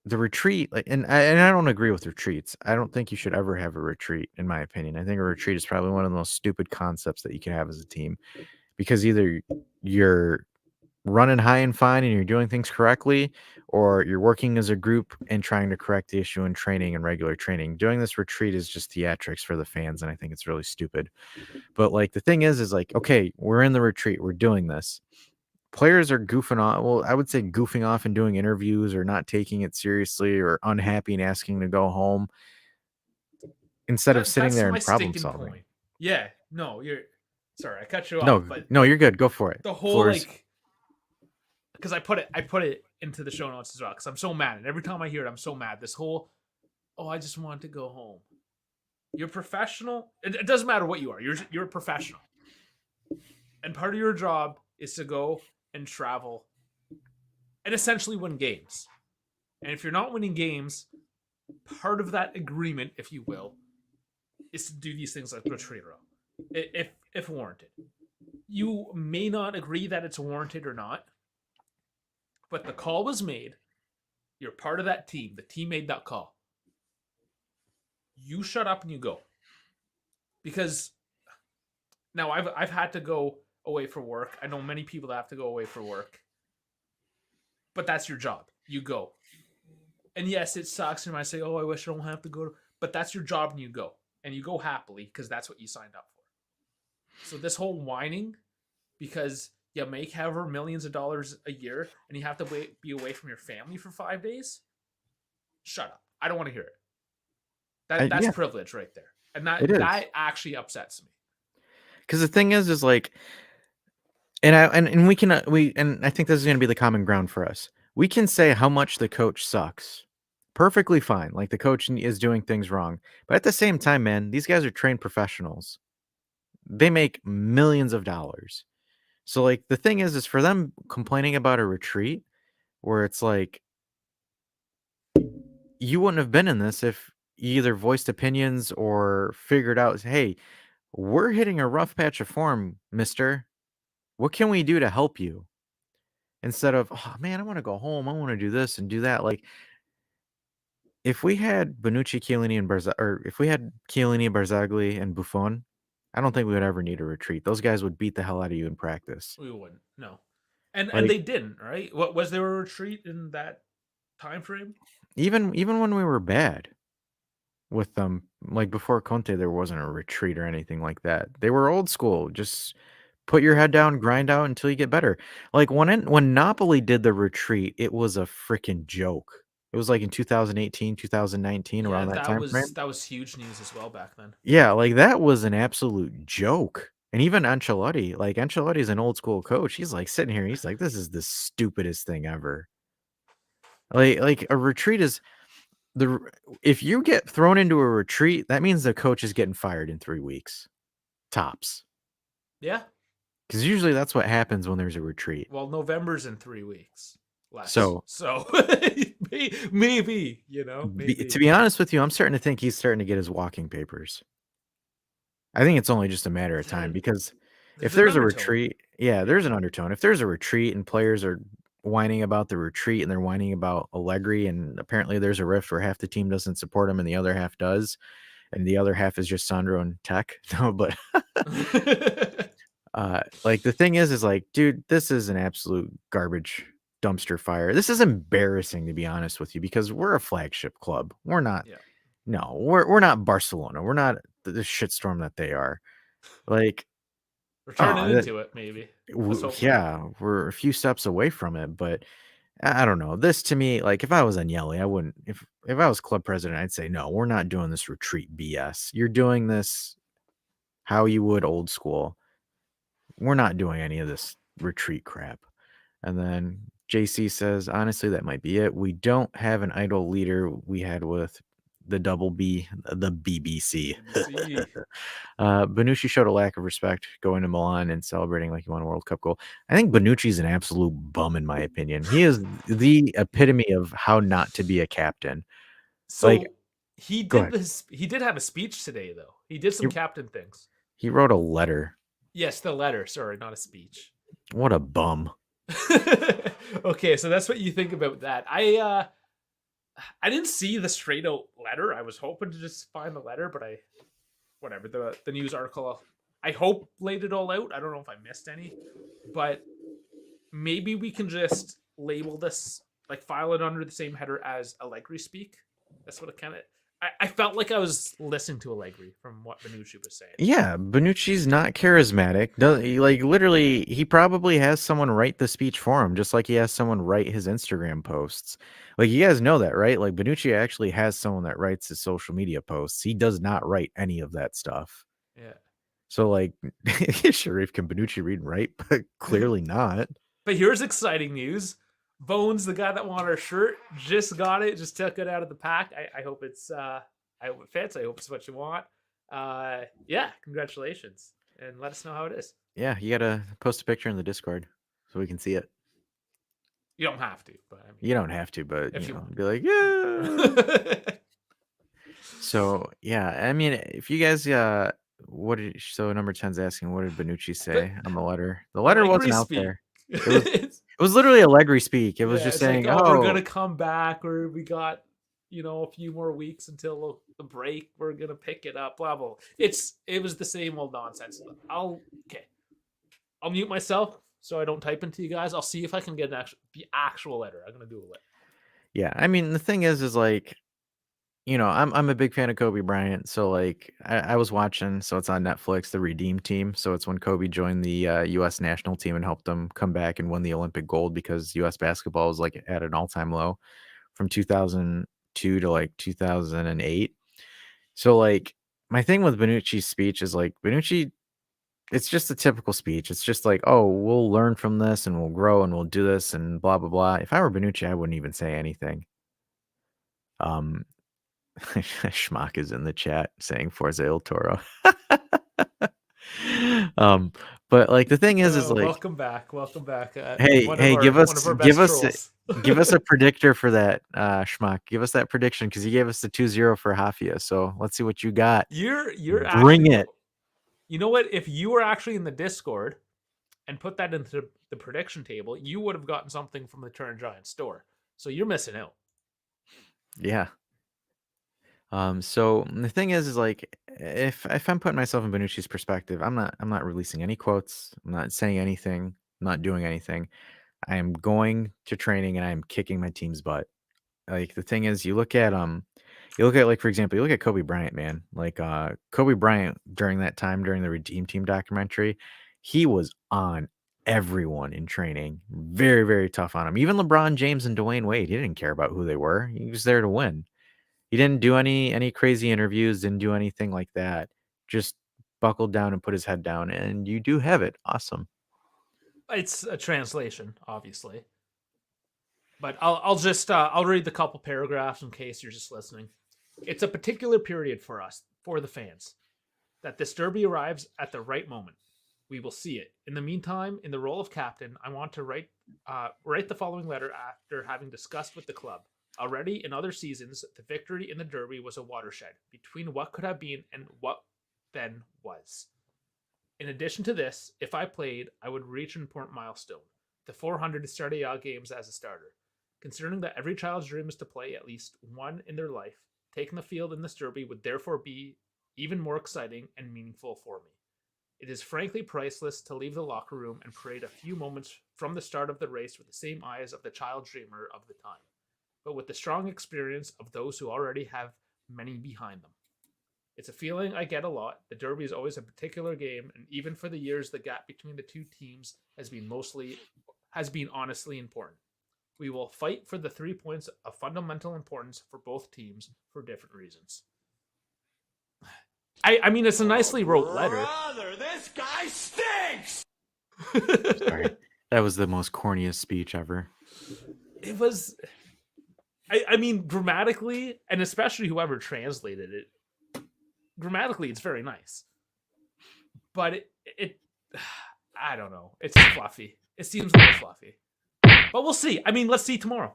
the retreat, like, and I don't agree with retreats. I don't think you should ever have a retreat, in my opinion. I think a retreat is probably one of the most stupid concepts that you can have as a team, because either you're running high and fine and you're doing things correctly, or you're working as a group and trying to correct the issue in training and regular training. Doing this retreat is just theatrics for the fans, and I think it's really stupid. But like the thing is like, okay, we're in the retreat, we're doing this. Players are goofing off. Well, I would say goofing off and doing interviews or not taking it seriously or unhappy and asking to go home instead of sitting there and problem solving.
Point. Yeah, no, you're sorry, I cut you
No,
off, but
no, you're good. Go for it.
The whole like, because I put it into the show notes as well because I'm so mad, and every time I hear it, I'm so mad. This whole, oh, I just want to go home. You're professional. It doesn't matter what you are. You're a professional, and part of your job is to go and travel and essentially win games. And if you're not winning games, part of that agreement, if you will, is to do these things like retreat-ro, if warranted. You may not agree that it's warranted or not, but the call was made. You're part of that team. The team made that call. You shut up and you go. Because now I've had to go away for work. I know many people that have to go away for work. But that's your job. You go. And yes, it sucks. And you might say, oh, I wish I don't have to go. But that's your job and you go. And you go happily because that's what you signed up for. So this whole whining, because you make however millions of dollars a year and you have to be away from your family for 5 days, shut up. I don't want to hear it. That's privilege right there. And that actually upsets me.
Because the thing is like, and I think this is going to be the common ground for us. We can say how much the coach sucks. Perfectly fine. Like the coach is doing things wrong. But at the same time, man, these guys are trained professionals. They make millions of dollars. So like the thing is for them complaining about a retreat where it's like, you wouldn't have been in this if you either voiced opinions or figured out, hey, we're hitting a rough patch of form, mister. What can we do to help you? Instead of, oh man, I want to go home. I want to do this and do that. Like, if we had Bonucci, Chiellini, and if we had Chiellini, Barzagli, and Buffon, I don't think we would ever need a retreat. Those guys would beat the hell out of you in practice.
We wouldn't. No. And they didn't, right? What was there a retreat in that time frame?
Even when we were bad with them, like before Conte, there wasn't a retreat or anything like that. They were old school. Just put your head down, grind out until you get better. Like when Napoli did the retreat, it was a freaking joke. It was like in 2018, 2019, around that time frame.
That was huge news as well back then.
Yeah, like that was an absolute joke. And even Ancelotti, like Ancelotti's an old school coach. He's like sitting here, he's like, this is the stupidest thing ever. Like a retreat is if you get thrown into a retreat, that means the coach is getting fired in 3 weeks, tops.
Yeah.
Because usually that's what happens when there's a retreat.
Well, November's in 3 weeks. Less.
So
maybe, maybe.
to be honest with you, I'm starting to think he's starting to get his walking papers. I think it's only just a matter of time because if
There's an
there's a
undertone.
retreat, there's an undertone. If there's a retreat and players are whining about the retreat and they're whining about Allegri, and apparently there's a rift where half the team doesn't support him and the other half does, and the other half is just Sandro and Tech. No, but like the thing is like, dude, this is an absolute garbage dumpster fire. This is embarrassing, to be honest with you, because we're a flagship club. We're not.
Yeah.
No, we're not Barcelona. We're not the shitstorm that they are. Like,
We're turning into it, maybe.
yeah, we're a few steps away from it, but I don't know. This to me, like, if I was Agnelli, I wouldn't. If I was club president, I'd say no. We're not doing this retreat BS. You're doing this how you would old school. We're not doing any of this retreat crap. And then JC says, honestly, that might be it. We don't have an idol leader we had with the double B, the BBC. Bonucci showed a lack of respect going to Milan and celebrating like he won a World Cup goal. I think Bonucci's an absolute bum, in my opinion. He is the epitome of how not to be a captain.
So
Like,
he
go
did
ahead.
he did have a speech today, though. He did some captain things.
He wrote a letter.
Yes, the letter. Sorry, not a speech.
What a bum.
Okay, so that's what you think about that. I didn't see the straight out letter. I was hoping to just find the letter, but whatever, the news article, I hope laid it all out. I don't know if I missed any, but maybe we can just label this, like file it under the same header as Allegri speak. That's what it kind of. I felt like I was listening to Allegri from what Bonucci was saying.
Yeah, Bonucci's not charismatic. Like literally, he probably has someone write the speech for him, just like he has someone write his Instagram posts. Like, you guys know that, right? Like, Bonucci actually has someone that writes his social media posts. He does not write any of that stuff.
Yeah.
So, like, Sharif, can Bonucci read and write? But clearly not.
But here's exciting news. Bones, the guy that won our shirt, just got it. Just took it out of the pack. I hope it's I hope it fits. I hope it's what you want. Yeah, congratulations, and let us know how it is.
Yeah, you gotta post a picture in the Discord so we can see it.
You don't have to, but I mean,
you don't have to, but
if
you
you
know,
want.
be like, yeah. So yeah, I mean, if you guys, so number 10's asking, what did Bonucci say on the letter? The letter
Allegri
wasn't out
speak.
there. It was literally Allegri speak. It was just
it's like,
saying,
oh, we're gonna come back, or we got a few more weeks until the break. We're gonna pick it up. Blah blah. It was the same old nonsense. I'll mute myself so I don't type into you guys. I'll see if I can get the actual letter. I'm gonna Google it.
Yeah, I mean, the thing is like, I'm a big fan of Kobe Bryant. So like, I was watching. So it's on Netflix, the Redeem Team. So it's when Kobe joined the U.S. national team and helped them come back and win the Olympic gold, because U.S. basketball was like at an all-time low from 2002 to like 2008. So like, my thing with Bonucci's speech is like, Bonucci, it's just a typical speech. It's just like, oh, we'll learn from this and we'll grow and we'll do this and blah blah blah. If I were Bonucci, I wouldn't even say anything. Schmuck is in the chat saying Forza El Toro. But like, the thing is like,
welcome back.
hey, give
one of our best trolls.
give us a predictor for that, Schmuck. Give us that prediction, because you gave us the 2-0 for Hafia. So let's see what you got.
You're
Bring
actually,
it.
You know what? If you were actually in the Discord and put that into the prediction table, you would have gotten something from the Turn Giant store. So you're missing out.
Yeah. So the thing is like, if I'm putting myself in Bonucci's perspective, I'm not releasing any quotes. I'm not saying anything. I'm not doing anything. I am going to training and I am kicking my team's butt. Like, the thing is, you look at like, for example, you look at Kobe Bryant, man. Like, Kobe Bryant during that time, during the Redeem Team documentary, he was on everyone in training. Very, very tough on him. Even LeBron James and Dwayne Wade, he didn't care about who they were. He was there to win. He didn't do any crazy interviews, didn't do anything like that. Just buckled down and put his head down, and you do have it. Awesome.
It's a translation, obviously. But I'll read the couple paragraphs in case you're just listening. It's a particular period for us, for the fans, that this derby arrives at the right moment. We will see it. In the meantime, in the role of captain, I want to write the following letter after having discussed with the club. Already in other seasons, the victory in the derby was a watershed between what could have been and what then was. In addition to this, if I played, I would reach an important milestone, the 400 Serie A games as a starter. Considering that every child's dream is to play at least one in their life, taking the field in this derby would therefore be even more exciting and meaningful for me. It is frankly priceless to leave the locker room and parade a few moments from the start of the race with the same eyes of the child dreamer of the time, but with the strong experience of those who already have many behind them. It's a feeling I get a lot. The derby is always a particular game, and even for the years, the gap between the two teams has been honestly important. We will fight for the 3 points of fundamental importance for both teams for different reasons. I mean, it's a nicely wrote letter.
Brother, this guy stinks!
Sorry. That was the most corniest speech ever.
It was. I mean, grammatically, and especially whoever translated it, grammatically, it's very nice. But it I don't know. It's fluffy. It seems a little fluffy. But we'll see. I mean, let's see tomorrow.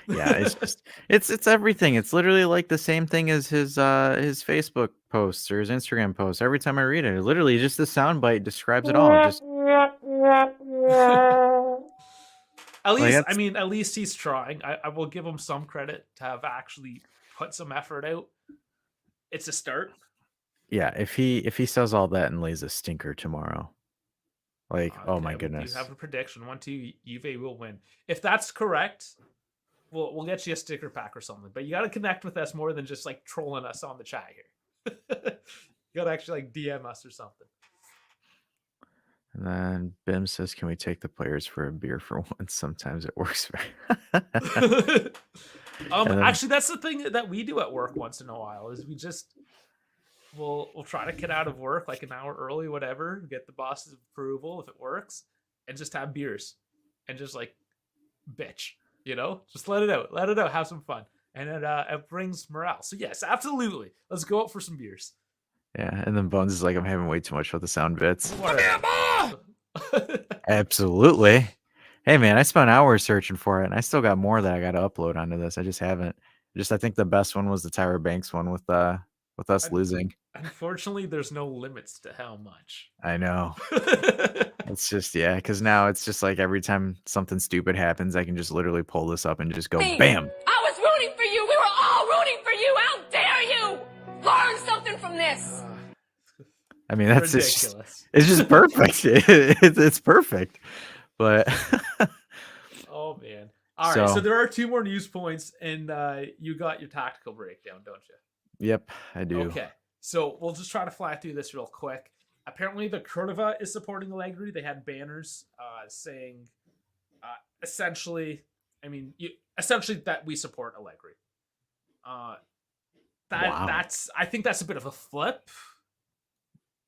Yeah, it's just it's everything. It's literally like the same thing as his Facebook posts or his Instagram posts. Every time I read it, literally just the soundbite describes it all. Just
At
like
least, I
that's
mean, at least he's trying. I will give him some credit to have actually put some effort out. It's a start.
yeah. If he says all that and lays a stinker tomorrow, like oh my
Okay, we do
goodness,
have a prediction. 1-2, Juve will win. If that's correct, we'll get you a sticker pack or something. But you got to connect with us more than just like trolling us on the chat here. You got to actually like DM us or something.
and then Bim says, "Can we take the players for a beer for once? Sometimes it works." And then
Actually, that's the thing that we do at work once in a while. Is we'll try to get out of work like an hour early, whatever, get the boss's approval if it works, and just have beers and just like bitch, just let it out, have some fun, and it brings morale. So yes, absolutely, let's go out for some beers.
yeah, and then Bones is like, "I'm having way too much with the sound bits."
Whatever.
Absolutely. Hey man, I spent hours searching for it, and I still got more that I got to upload onto this. I just haven't. I think the best one was the Tyra Banks one with us losing.
Unfortunately, there's no limits to how much.
I know. It's just because now it's just like every time something stupid happens, I can just literally pull this up and just go bam.
I was rooting for you. We were all rooting for you. How dare you? Learn something from this.
I mean, that's
ridiculous.
It's just perfect. It's perfect. But
Oh man. All right, so
so
there are 2 more news points, and you got your tactical breakdown, don't you?
yep, I do.
Okay, so we'll just try to fly through this real quick. Apparently, the Curva is supporting Allegri. They had banners saying, essentially that we support Allegri.
Wow.
I think that's a bit of a flip.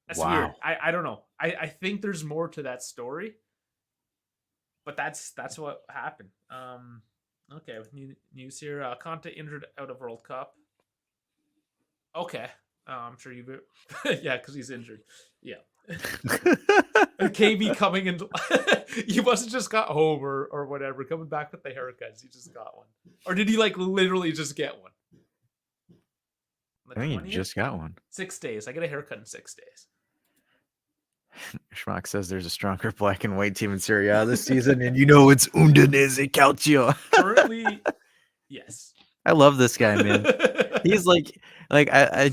That's
Wow.
weird. I don't know. I think there's more to that story, but that's what happened. Okay, with news here. Conte injured out of World Cup. Okay. I'm sure you. Yeah, because he's injured. Yeah. KB coming in. He wasn't just got home or whatever, coming back with the haircuts. He just got one. Or did he like literally just get one?
I think you just got one.
6 days. I get a haircut in 6 days.
Schmuck says there's a stronger black and white team in Serie A this season, and it's Udinese Calcio.
Currently, yes.
I love this guy, man. He's like I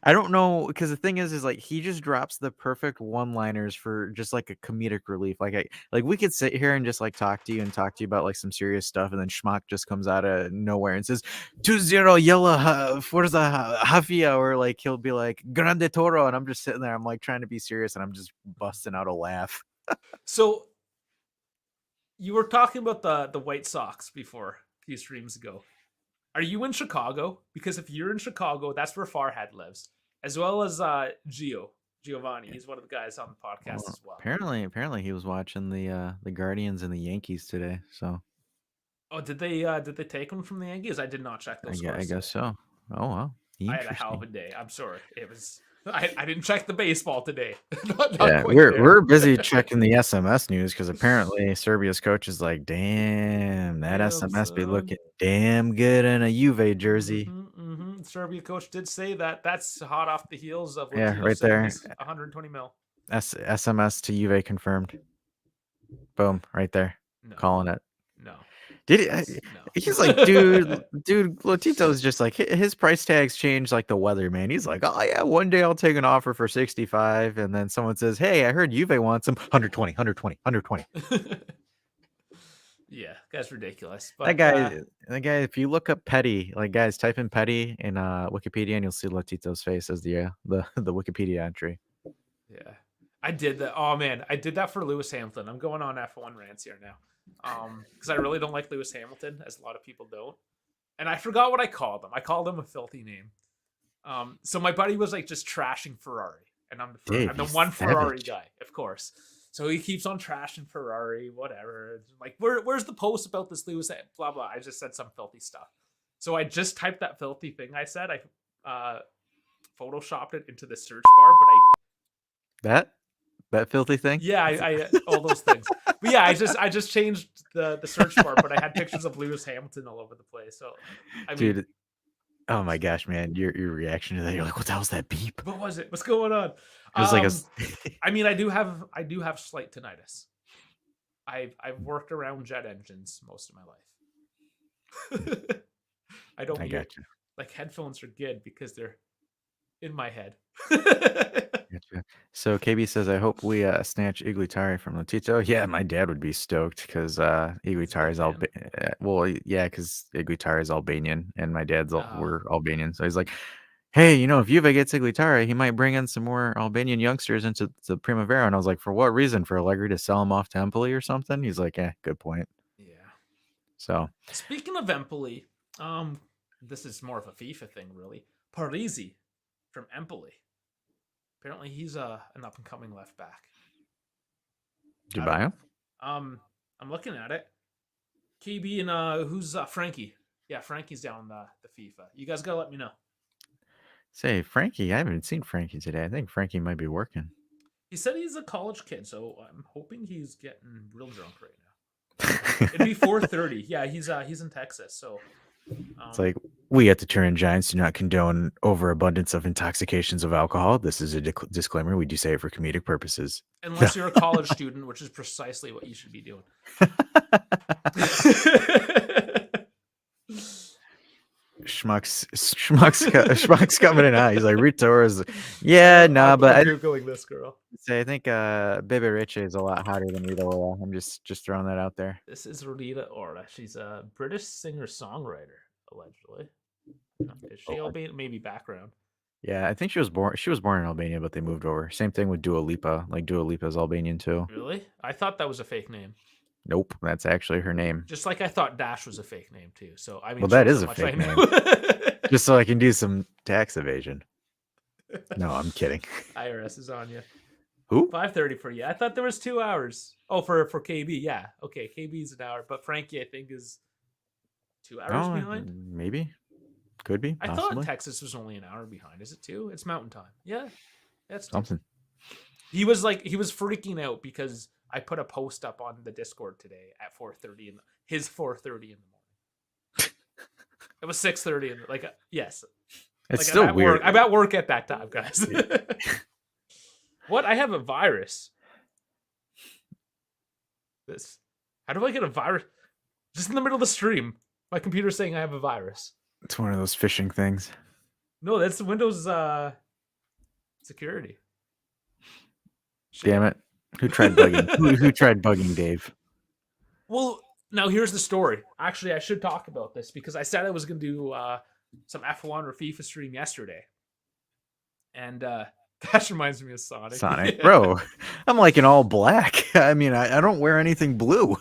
don't know, because the thing is like he just drops the perfect one-liners for just like a comedic relief. Like we could sit here and just like talk to you about like some serious stuff, and then Schmuck just comes out of nowhere and says 2-0 Yella Forza Hafia, or like he'll be like Grande Toro, and I'm just sitting there, I'm like trying to be serious, and I'm just busting out a laugh.
So you were talking about the White Sox before a few streams ago. Are you in Chicago? Because if you're in Chicago, that's where Farhad lives, as well as Gio. Giovanni. He's one of the guys on the podcast
Well,
as well.
apparently he was watching the Guardians and the Yankees today. So
Oh, did they take him from the Yankees? I did not check those
I
scores
guess
today.
so. Oh wow,
I had a hell of a
interesting.
day. I'm sorry. It was I didn't check the baseball today. not
Yeah,
quite
we're
there.
we're busy checking the SMS news because apparently Serbia's coach is like, damn, that
Damn,
SMS be
son.
looking damn good in a Juve jersey.
Serbia coach did say that. That's hot off the heels of
Yeah,
Latito
right
saying
there.
he's 120 mil.
SMS to Juve confirmed. Boom, right there.
No,
Calling it.
no.
Did it?
No.
He's like, dude, Lotito's just like his price tags change like the weather, man. He's like, oh yeah, one day I'll take an offer for 65, and then someone says, hey, I heard Juve wants him 120, 120.
Yeah, guy's ridiculous. But
That guy. If you look up Petty, like guys, type in Petty in Wikipedia, and you'll see Lotito's face as the Wikipedia entry.
yeah, I did that. Oh man, I did that for Lewis Hamilton. I'm going on F1 rants here now, because I really don't like Lewis Hamilton, as a lot of people don't. And I forgot what I called him. I called him a filthy name. So my buddy was like just trashing Ferrari, and I'm the
he's
one Ferrari
savage.
guy, of course. So he keeps on trashing Ferrari, whatever. It's like, where's the post about this Lewis? Blah blah. I just said some filthy stuff. So I just typed that filthy thing I said. I photoshopped it into the search bar, but
That filthy thing.
yeah, I all those things. But yeah, I just changed the search bar, but I had pictures of Lewis Hamilton all over the place. So I mean,
Dude, oh my gosh, man, your reaction to that, you're like, what the hell's that beep?
what was it? What's going on?
It was like
I mean, I do have slight tinnitus. I've worked around jet engines most of my life. I don't
I
need
got you.
like headphones are good because they're in my head.
Gotcha. So KB says, I hope we snatch Iguitari from Lotito. Yeah, my dad would be stoked because Iguitari is
fan.
well, yeah, because Iguitari is Albanian and my dad's
Oh.
we're Albanian. So he's like, hey, if Juve gets Iguitari, he might bring in some more Albanian youngsters into the Primavera. And I was like, for what reason? For Allegri to sell him off to Empoli or something? He's like, yeah, good point.
Yeah.
So
Speaking of Empoli, this is more of a FIFA thing, really. Parisi from Empoli. Apparently, he's an up and coming left back.
did you buy him?
I'm looking at it. KB and who's Frankie? Yeah, Frankie's down the FIFA. You guys gotta let me know.
Say, Frankie, I haven't seen Frankie today. I think Frankie might be working.
He said he's a college kid, so I'm hoping he's getting real drunk right now. It'd be 4:30. Yeah, he's in Texas, so
It's like, we at the Turin Giants do not condone overabundance of intoxications of alcohol. This is a disclaimer. We do say it for comedic purposes.
unless you're a college student, which is precisely what you should be doing.
Schmuck's coming in hot. He's like, Ritora's, yeah, nah, but
I'm going this girl.
I think Bebe Ricci is a lot hotter than Rita Ora. I'm just throwing that out there.
This is Rita Ora. She's a British singer-songwriter, allegedly. Is she Albanian? Maybe background.
Yeah, I think she was born in Albania, but they moved over. Same thing with Dua Lipa. Like Dua Lipa is Albanian too.
Really? I thought that was a fake name.
Nope, that's actually her name.
Just like I thought Dash was a fake name too. So I mean,
Well, that
shows
is
how
a
much I
fake
know.
Just so I can do some tax evasion. No, I'm kidding.
IRS is on you.
Who?
5:30 for you. I thought there was 2 hours. Oh, for KB, yeah. Okay, KB's an hour, but Frankie I think is 2 hours behind.
Maybe. Could be.
I
Possibly.
thought Texas was only an hour behind. Is it 2? It's Mountain Time. Yeah, that's 2.
Something.
He was freaking out because I put a post up on the Discord today at 4:30 in his 4:30 in the morning. It was 6:30 and yes.
It's
like,
still weird.
I'm at work at that time, guys. What? I have a virus. How do I get a virus? Just in the middle of the stream, my computer's saying I have a virus.
It's one of those phishing things.
No, that's Windows security. Shit.
Damn it. Who tried bugging? who tried bugging Dave?
Well, now here's the story. Actually, I should talk about this because I said I was going to do some F1 or FIFA stream yesterday. And that reminds me of Sonic.
Sonic. Bro, I'm like in all black. I mean, I don't wear anything blue.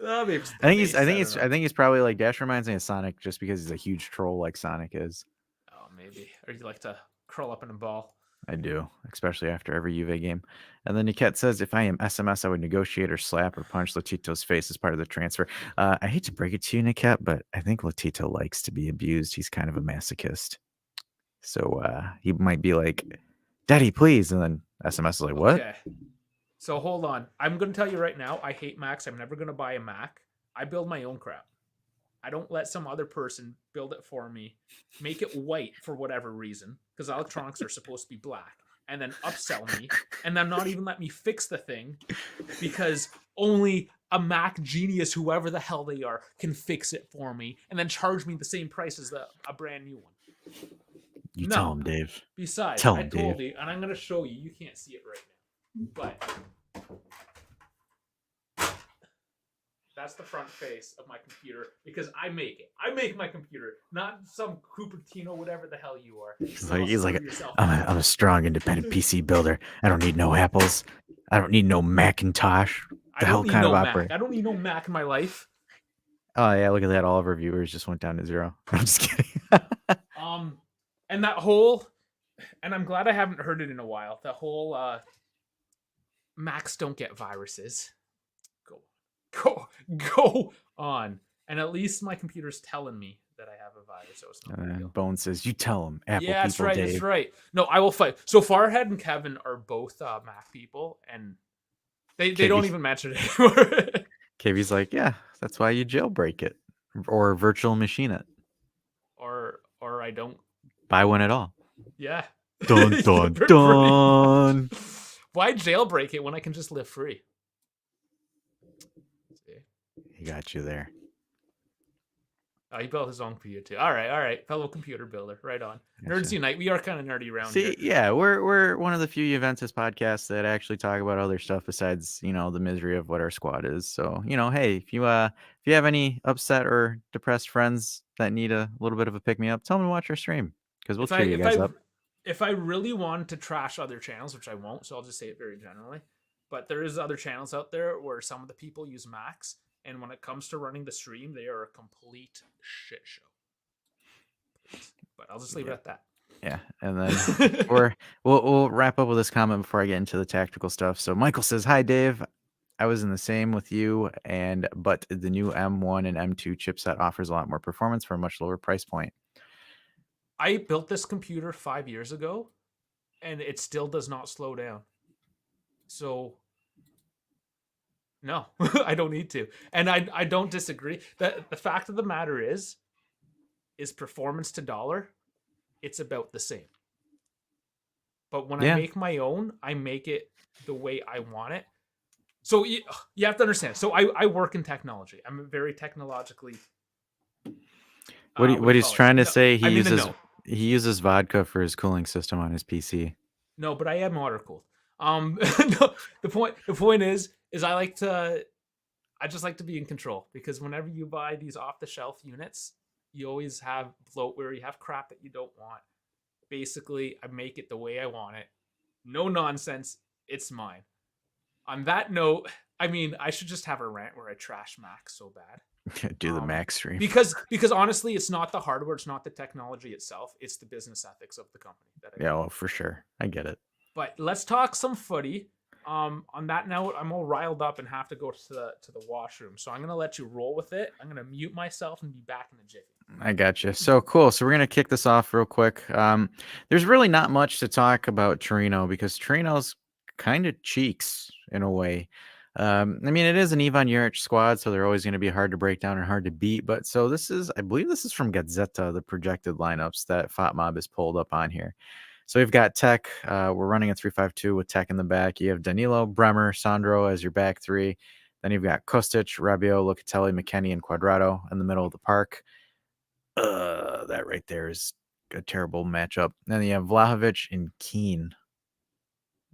Maybe
I think he's probably like Dash reminds me of Sonic just because he's a huge troll like Sonic is.
Oh, maybe. Or you like to curl up in a ball.
I do, especially after every Juve game. And then Niket says, if I am SMS, I would negotiate or slap or punch Latito's face as part of the transfer. I hate to break it to you, Niket, but I think Latito likes to be abused. He's kind of a masochist. So he might be like, Daddy, please. And then SMS is like, what?
Okay. So hold on. I'm going to tell you right now, I hate Macs. I'm never going to buy a Mac. I build my own crap. I don't let some other person build it for me, make it white for whatever reason, because electronics are supposed to be black, and then upsell me, and then not even let me fix the thing, because only a Mac genius, whoever the hell they are, can fix it for me, and then charge me the same price as a brand new one.
You
No.
tell him, Dave.
Besides,
Tell
I
him,
told
Dave.
you, and I'm going to show you. You can't see it right now, but that's the front face of my computer because I make it. I make my computer, not some Cupertino, whatever the hell you are.
He's
Go
like,
screw yourself.
I'm a strong, independent PC builder. I don't need no Apples. I don't need no Macintosh.
I
The
don't
hell
need
kind
no
of
Mac.
operating?
I don't need no Mac in my life.
Oh yeah, look at that. All of our viewers just went down to 0. I'm just kidding.
And that whole, and I'm glad I haven't heard it in a while. The whole Macs don't get viruses. Go on. And at least my computer's telling me that I have a virus, so it's not a big deal.
Bone says, you tell him. Apple
Yeah, that's
people,
right.
Dave.
That's right. No, I will fight. So Farhead and Kevin are both Mac people, and they don't even mention it anymore.
KB's like, yeah, that's why you jailbreak it or virtual machine it.
or I don't
Buy one at all.
Yeah.
Dun dun dun.
Why jailbreak it when I can just live free?
He got you there.
Oh, he built his own computer too. All right. Fellow computer builder. Right on. Nerds Unite. We are kind of nerdy around here.
Yeah, we're one of the few Juventus podcasts that actually talk about other stuff besides, the misery of what our squad is. So, hey, if you have any upset or depressed friends that need a little bit of a pick me up, tell them to watch our stream because we'll cheer you guys up.
If I really want to trash other channels, which I won't, so I'll just say it very generally, but there is other channels out there where some of the people use Macs, and when it comes to running the stream, they are a complete shit show. But I'll just leave it at that.
Yeah, and then we'll wrap up with this comment before I get into the tactical stuff. So Michael says, "Hi Dave, I was in the same with you, but the new M1 and M2 chipset offers a lot more performance for a much lower price point."
I built this computer 5 years ago, and it still does not slow down. So, no, I don't need to. And I don't disagree. The fact of the matter is performance to dollar, it's about the same. But when I make my own, I make it the way I want it. So you have to understand. So I work in technology. I'm very technologically...
What he's trying to say, he uses vodka for his cooling system on his PC.
No, but I am water cooled. No, the point is I just like to be in control, because whenever you buy these off the shelf units, you always have bloatware, you have crap that you don't want. Basically, I make it the way I want it. No nonsense. It's mine. On that note, I mean, I should just have a rant where I trash Mac so bad.
Do the Mac stream.
Because honestly, it's not the hardware, it's not the technology itself, it's the business ethics of the company.
Well, for sure. I get it.
But let's talk some footy. On that note, I'm all riled up and have to go to the washroom. So I'm going to let you roll with it. I'm going to mute myself and be back in a jiffy.
I got you. So cool. So we're going to kick this off real quick. There's really not much to talk about Torino because Torino's kind of cheeks in a way. I mean, it is an Ivan Juric squad, so they're always going to be hard to break down and hard to beat. But so I believe this is from Gazzetta, the projected lineups that FotMob has pulled up on here. So we've got Tech. We're running a 3-5-2 with Tech in the back. You have Danilo, Bremer, Sandro as your back three. Then you've got Kostic, Rabiot, Locatelli, McKennie, and Quadrado in the middle of the park. That right there is a terrible matchup. Then you have Vlahovic and Keane,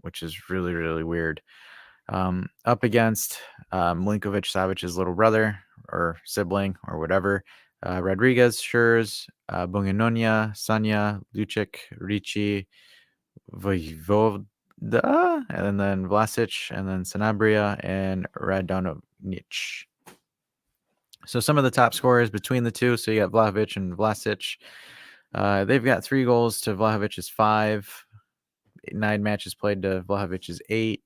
which is really, really weird. Up against Milinkovic, Savic's little brother or sibling or whatever. Rodriguez, Schurz, Bunganonia, Sanya, Lucic, Ricci, Voivoda, and then Vlasic, and then Sanabria, and Radonjic. So some of the top scorers between the two. So you got Vlahovic and Vlasic. They've got 3 goals to Vlahovic's 5. 9 matches played to Vlahovic's 8.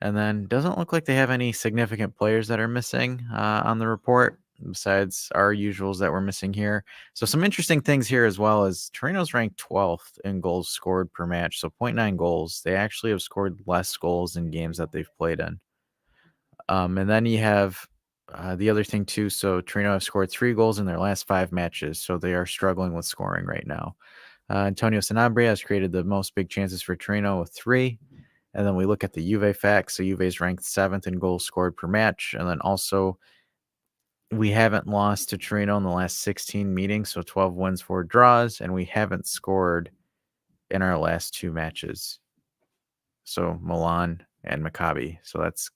And then doesn't look like they have any significant players that are missing on the report besides our usuals that we're missing here. So some interesting things here as well is Torino's ranked 12th in goals scored per match, so 0.9 goals. They actually have scored less goals in games that they've played in. And then you have the other thing too. So Torino have scored 3 goals in their last 5 matches, so they are struggling with scoring right now. Antonio Sanabria has created the most big chances for Torino with 3. And then we look at the Juve facts. So Juve is ranked 7th in goals scored per match. And then also we haven't lost to Torino in the last 16 meetings, so 12 wins, 4 draws, and we haven't scored in our last 2 matches. So Milan and Maccabi. So that's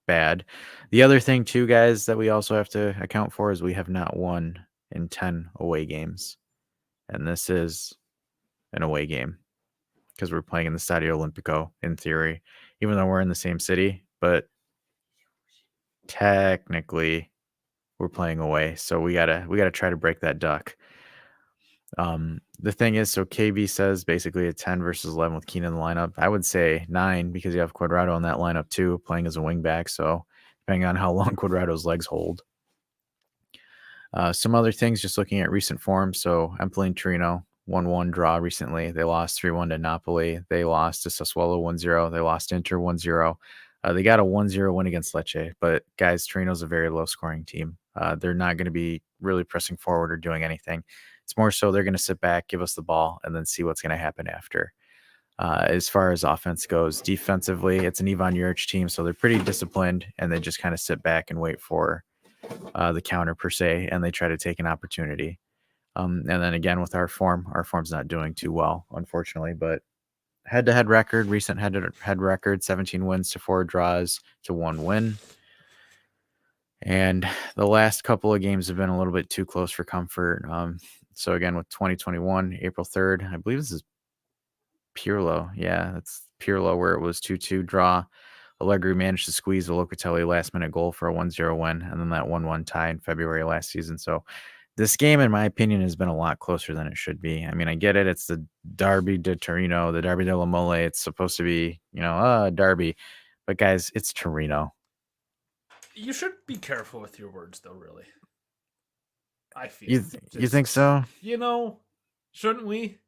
bad. The other thing too, guys, that we also have to account for is we have not won in 10 away games. And this is an away game, because we're playing in the Stadio Olimpico in theory, even though we're in the same city, but technically we're playing away. So we gotta try to break that duck. The thing is, so KB says basically a 10 versus 11 with Keenan in the lineup. I would say 9 because you have Quadrado in that lineup too, playing as a wing back. So depending on how long Quadrado's legs hold. Some other things, just looking at recent form. So Empoli and Torino 1-1 draw recently. They lost 3-1 to Napoli. They lost to Sassuolo 1-0. They lost to Inter 1-0. They got a 1-0 win against Lecce. But guys, Torino's a very low scoring team. They're not going to be really pressing forward or doing anything. It's more so they're going to sit back, give us the ball, and then see what's going to happen after. As far as offense goes, defensively, it's an Ivan Juric team, so they're pretty disciplined, and they just kind of sit back and wait for the counter per se, and they try to take an opportunity. And then again, with our form's not doing too well, unfortunately, but head-to-head record, recent head-to-head record, 17 wins to 4 draws to 1 win. And the last couple of games have been a little bit too close for comfort. So again, with 2021, April 3rd, I believe this is Pirlo. Yeah, that's Pirlo, where it was 2-2 draw. Allegri managed to squeeze a Locatelli last-minute goal for a 1-0 win, and then that 1-1 tie in February last season. So this game, in my opinion, has been a lot closer than it should be. I mean, I get it. It's the Derby de Torino, the Derby della Mole. It's supposed to be, a derby. But, guys, it's Torino.
You should be careful with your words, though, really. I feel.
You think so?
Shouldn't we?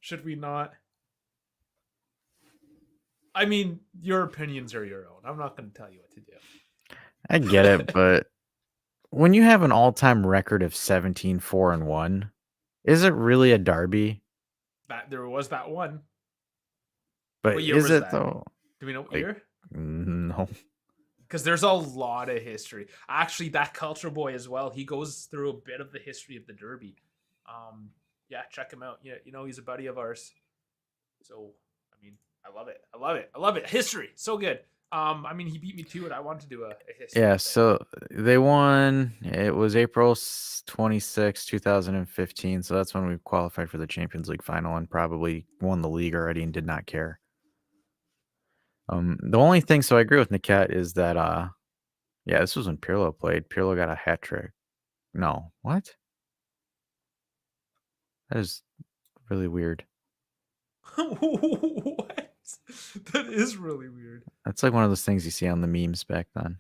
Should we not? I mean, your opinions are your own. I'm not going to tell you what to do.
I get it, but when you have an all-time record of 17-4-1, is it really a derby?
There was that one.
But
what year
is
was
it
that?
though?
Do we know what year?
No.
Because there's a lot of history. Actually, that Culture Boy as well. He goes through a bit of the history of the Derby. Yeah, check him out. Yeah, he's a buddy of ours. So, I mean, I love it. I love it. I love it. History, so good. I mean, he beat me to it. I wanted to do a history.
Yeah,
thing.
so they won. It was April 26, 2015. So that's when we qualified for the Champions League final and probably won the league already and did not care. The only thing, so I agree with Niket, is that yeah, this was when Pirlo played. Pirlo got a hat trick. No, what? That is really weird.
What? That is really weird.
That's like one of those things you see on the memes back then.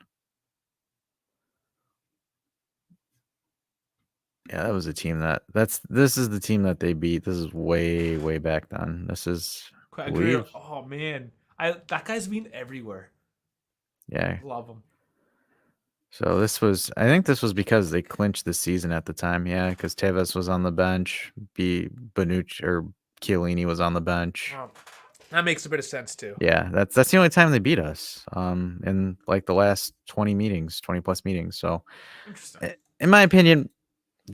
Yeah, that was a team this is the team that they beat. This is way, way back then. This is
Oh man. That guy's been everywhere.
Yeah.
Love him.
So I think this was because they clinched the season at the time. Yeah, because Tevez was on the bench, Bonucci or Chiellini was on the bench.
Oh, that makes a bit of sense too.
Yeah, that's the only time they beat us. In like the last 20 plus meetings. So,
interesting.
In my opinion,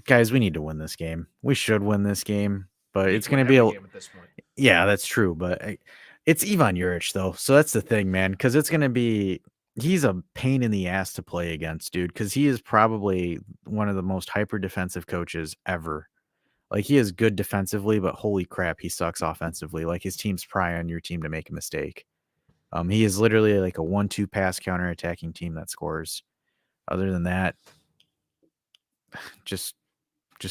guys, we need to win this game. We should win this game, but it's going to be
game at this point.
Yeah, that's true. But it's Ivan Juric though, so that's the thing, man. Because it's going to be. He's a pain in the ass to play against, dude, because he is probably one of the most hyper defensive coaches ever. Like, he is good defensively, but holy crap, he sucks offensively. Like, his team's pry on your team to make a mistake. He is literally like a 1-2 pass counter-attacking team that scores. Other than that, just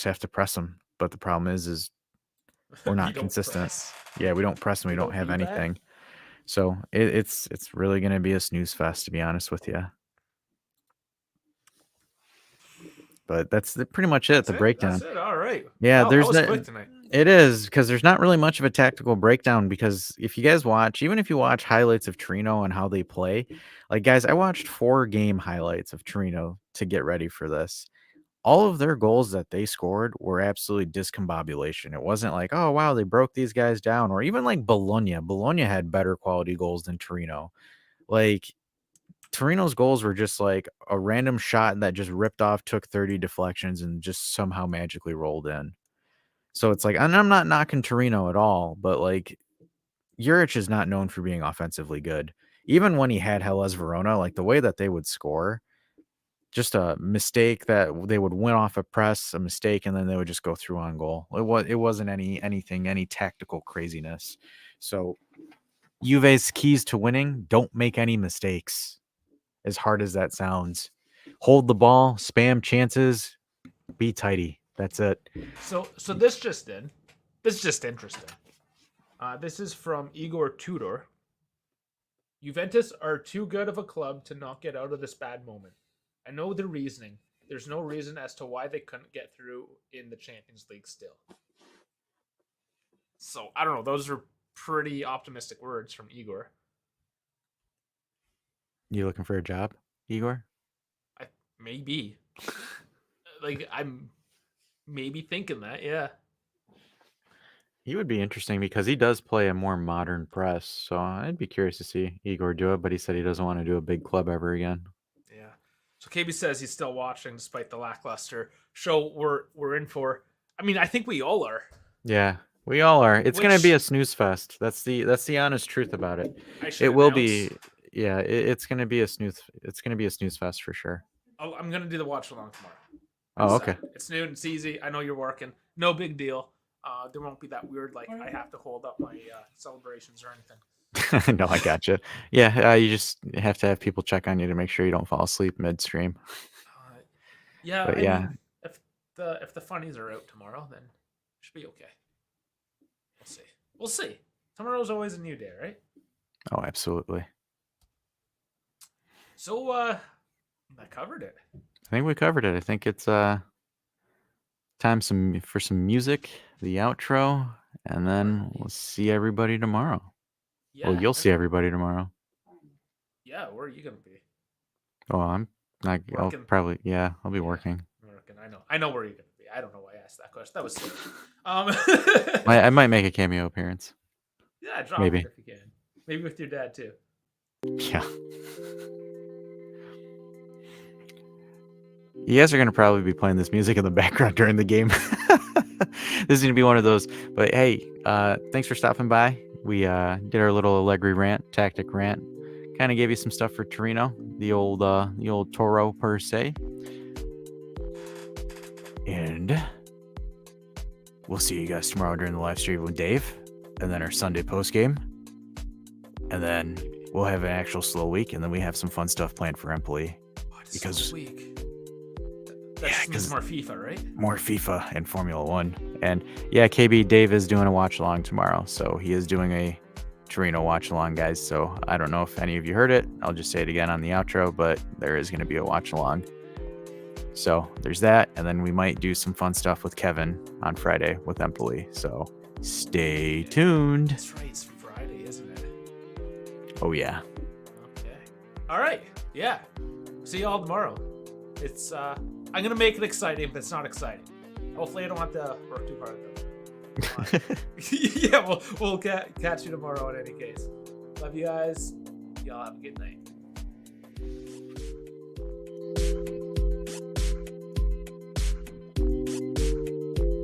have to press him. But the problem is We're
We
not
don't
consistent.
press.
Yeah, we don't press and we don't have
do that.
anything. So it's really gonna be a snooze fest, to be honest with you. But that's pretty much it. The breakdown.
That's it. All right.
Yeah,
Wow, that
there's
was
no.
quick tonight.
It is, because there's not really much of a tactical breakdown, because if you guys watch, even if you watch highlights of Trino and how they play, like, guys, I watched 4 game highlights of Trino to get ready for this. All of their goals that they scored were absolutely discombobulation. It wasn't like, oh wow, they broke these guys down, or even like Bologna. Bologna had better quality goals than Torino. Like, Torino's goals were just like a random shot that just ripped off, took 30 deflections, and just somehow magically rolled in. So it's like, and I'm not knocking Torino at all, but like, Juric is not known for being offensively good. Even when he had Hellas Verona, like the way that they would score, just a mistake that they would win off a press, a mistake, and then they would just go through on goal. It wasn't any tactical craziness. So Juve's keys to winning: don't make any mistakes. As hard as that sounds, hold the ball, spam chances, be tidy. That's it.
So this just interesting. This is from Igor Tudor. Juventus are too good of a club to not get out of this bad moment. I know the reasoning. There's no reason as to why they couldn't get through in the Champions League still. So I don't know. Those are pretty optimistic words from Igor.
You looking for a job, Igor?
Maybe. Like, I'm maybe thinking that, yeah.
He would be interesting because he does play a more modern press. So I'd be curious to see Igor do it, but he said he doesn't want to do a big club ever again.
Yeah. So KB says he's still watching despite the lackluster show we're in for. I mean, I think we all are.
Yeah, we all are. It's gonna be
Which-
a snooze fest. That's the honest truth about it.
I should
It will
announce-
be. Yeah, it's gonna be a snooze. It's gonna be a snooze fest for sure.
I'm gonna do the watch along tomorrow.
Oh, okay.
It's noon. It's easy. I know you're working. No big deal. There won't be that weird like I have to hold up my celebrations or anything.
No, I gotcha. Yeah, you just have to have people check on you to make sure you don't fall asleep midstream.
Yeah,
But
I
yeah.
mean, if the funnies are out tomorrow, then it should be okay. We'll see. Tomorrow's always a new day, right?
Oh, absolutely.
So I covered it.
I think we covered it. I think it's time for some music, the outro, and then we'll see everybody tomorrow.
Yeah.
Well, you'll see everybody tomorrow.
Yeah, where are you gonna be?
Oh, I'm not. I'll
Working.
probably. Yeah, I'll be working.
Working. I know where you're gonna be. I don't know why I asked that question. That was silly.
I might make a cameo appearance.
Yeah, drop
Maybe.
it if you can. Maybe with your dad too.
Yeah. You guys are going to probably be playing this music in the background during the game. This is going to be one of those. But hey, thanks for stopping by. We did our little Allegri tactic rant. Kind of gave you some stuff for Torino, the old Toro per se. And we'll see you guys tomorrow during the live stream with Dave, and then our Sunday post game. And then we'll have an actual slow week, and then we have some fun stuff planned for Empoli. Because
week. That's just more FIFA, right?
More FIFA and Formula 1. And yeah, KB Dave is doing a watch along tomorrow. So he is doing a Torino watch along, guys. So I don't know if any of you heard it. I'll just say it again on the outro, but there is going to be a watch along. So there's that. And then we might do some fun stuff with Kevin on Friday with Empoli. So stay tuned.
That's right. It's Friday, isn't it?
Oh, yeah.
Okay. All right. Yeah. See y'all tomorrow. It's I'm gonna make it exciting, but it's not exciting. Hopefully, I don't have to work too hard though. Yeah, we'll catch you tomorrow in any case. Love you guys. Y'all have a good night.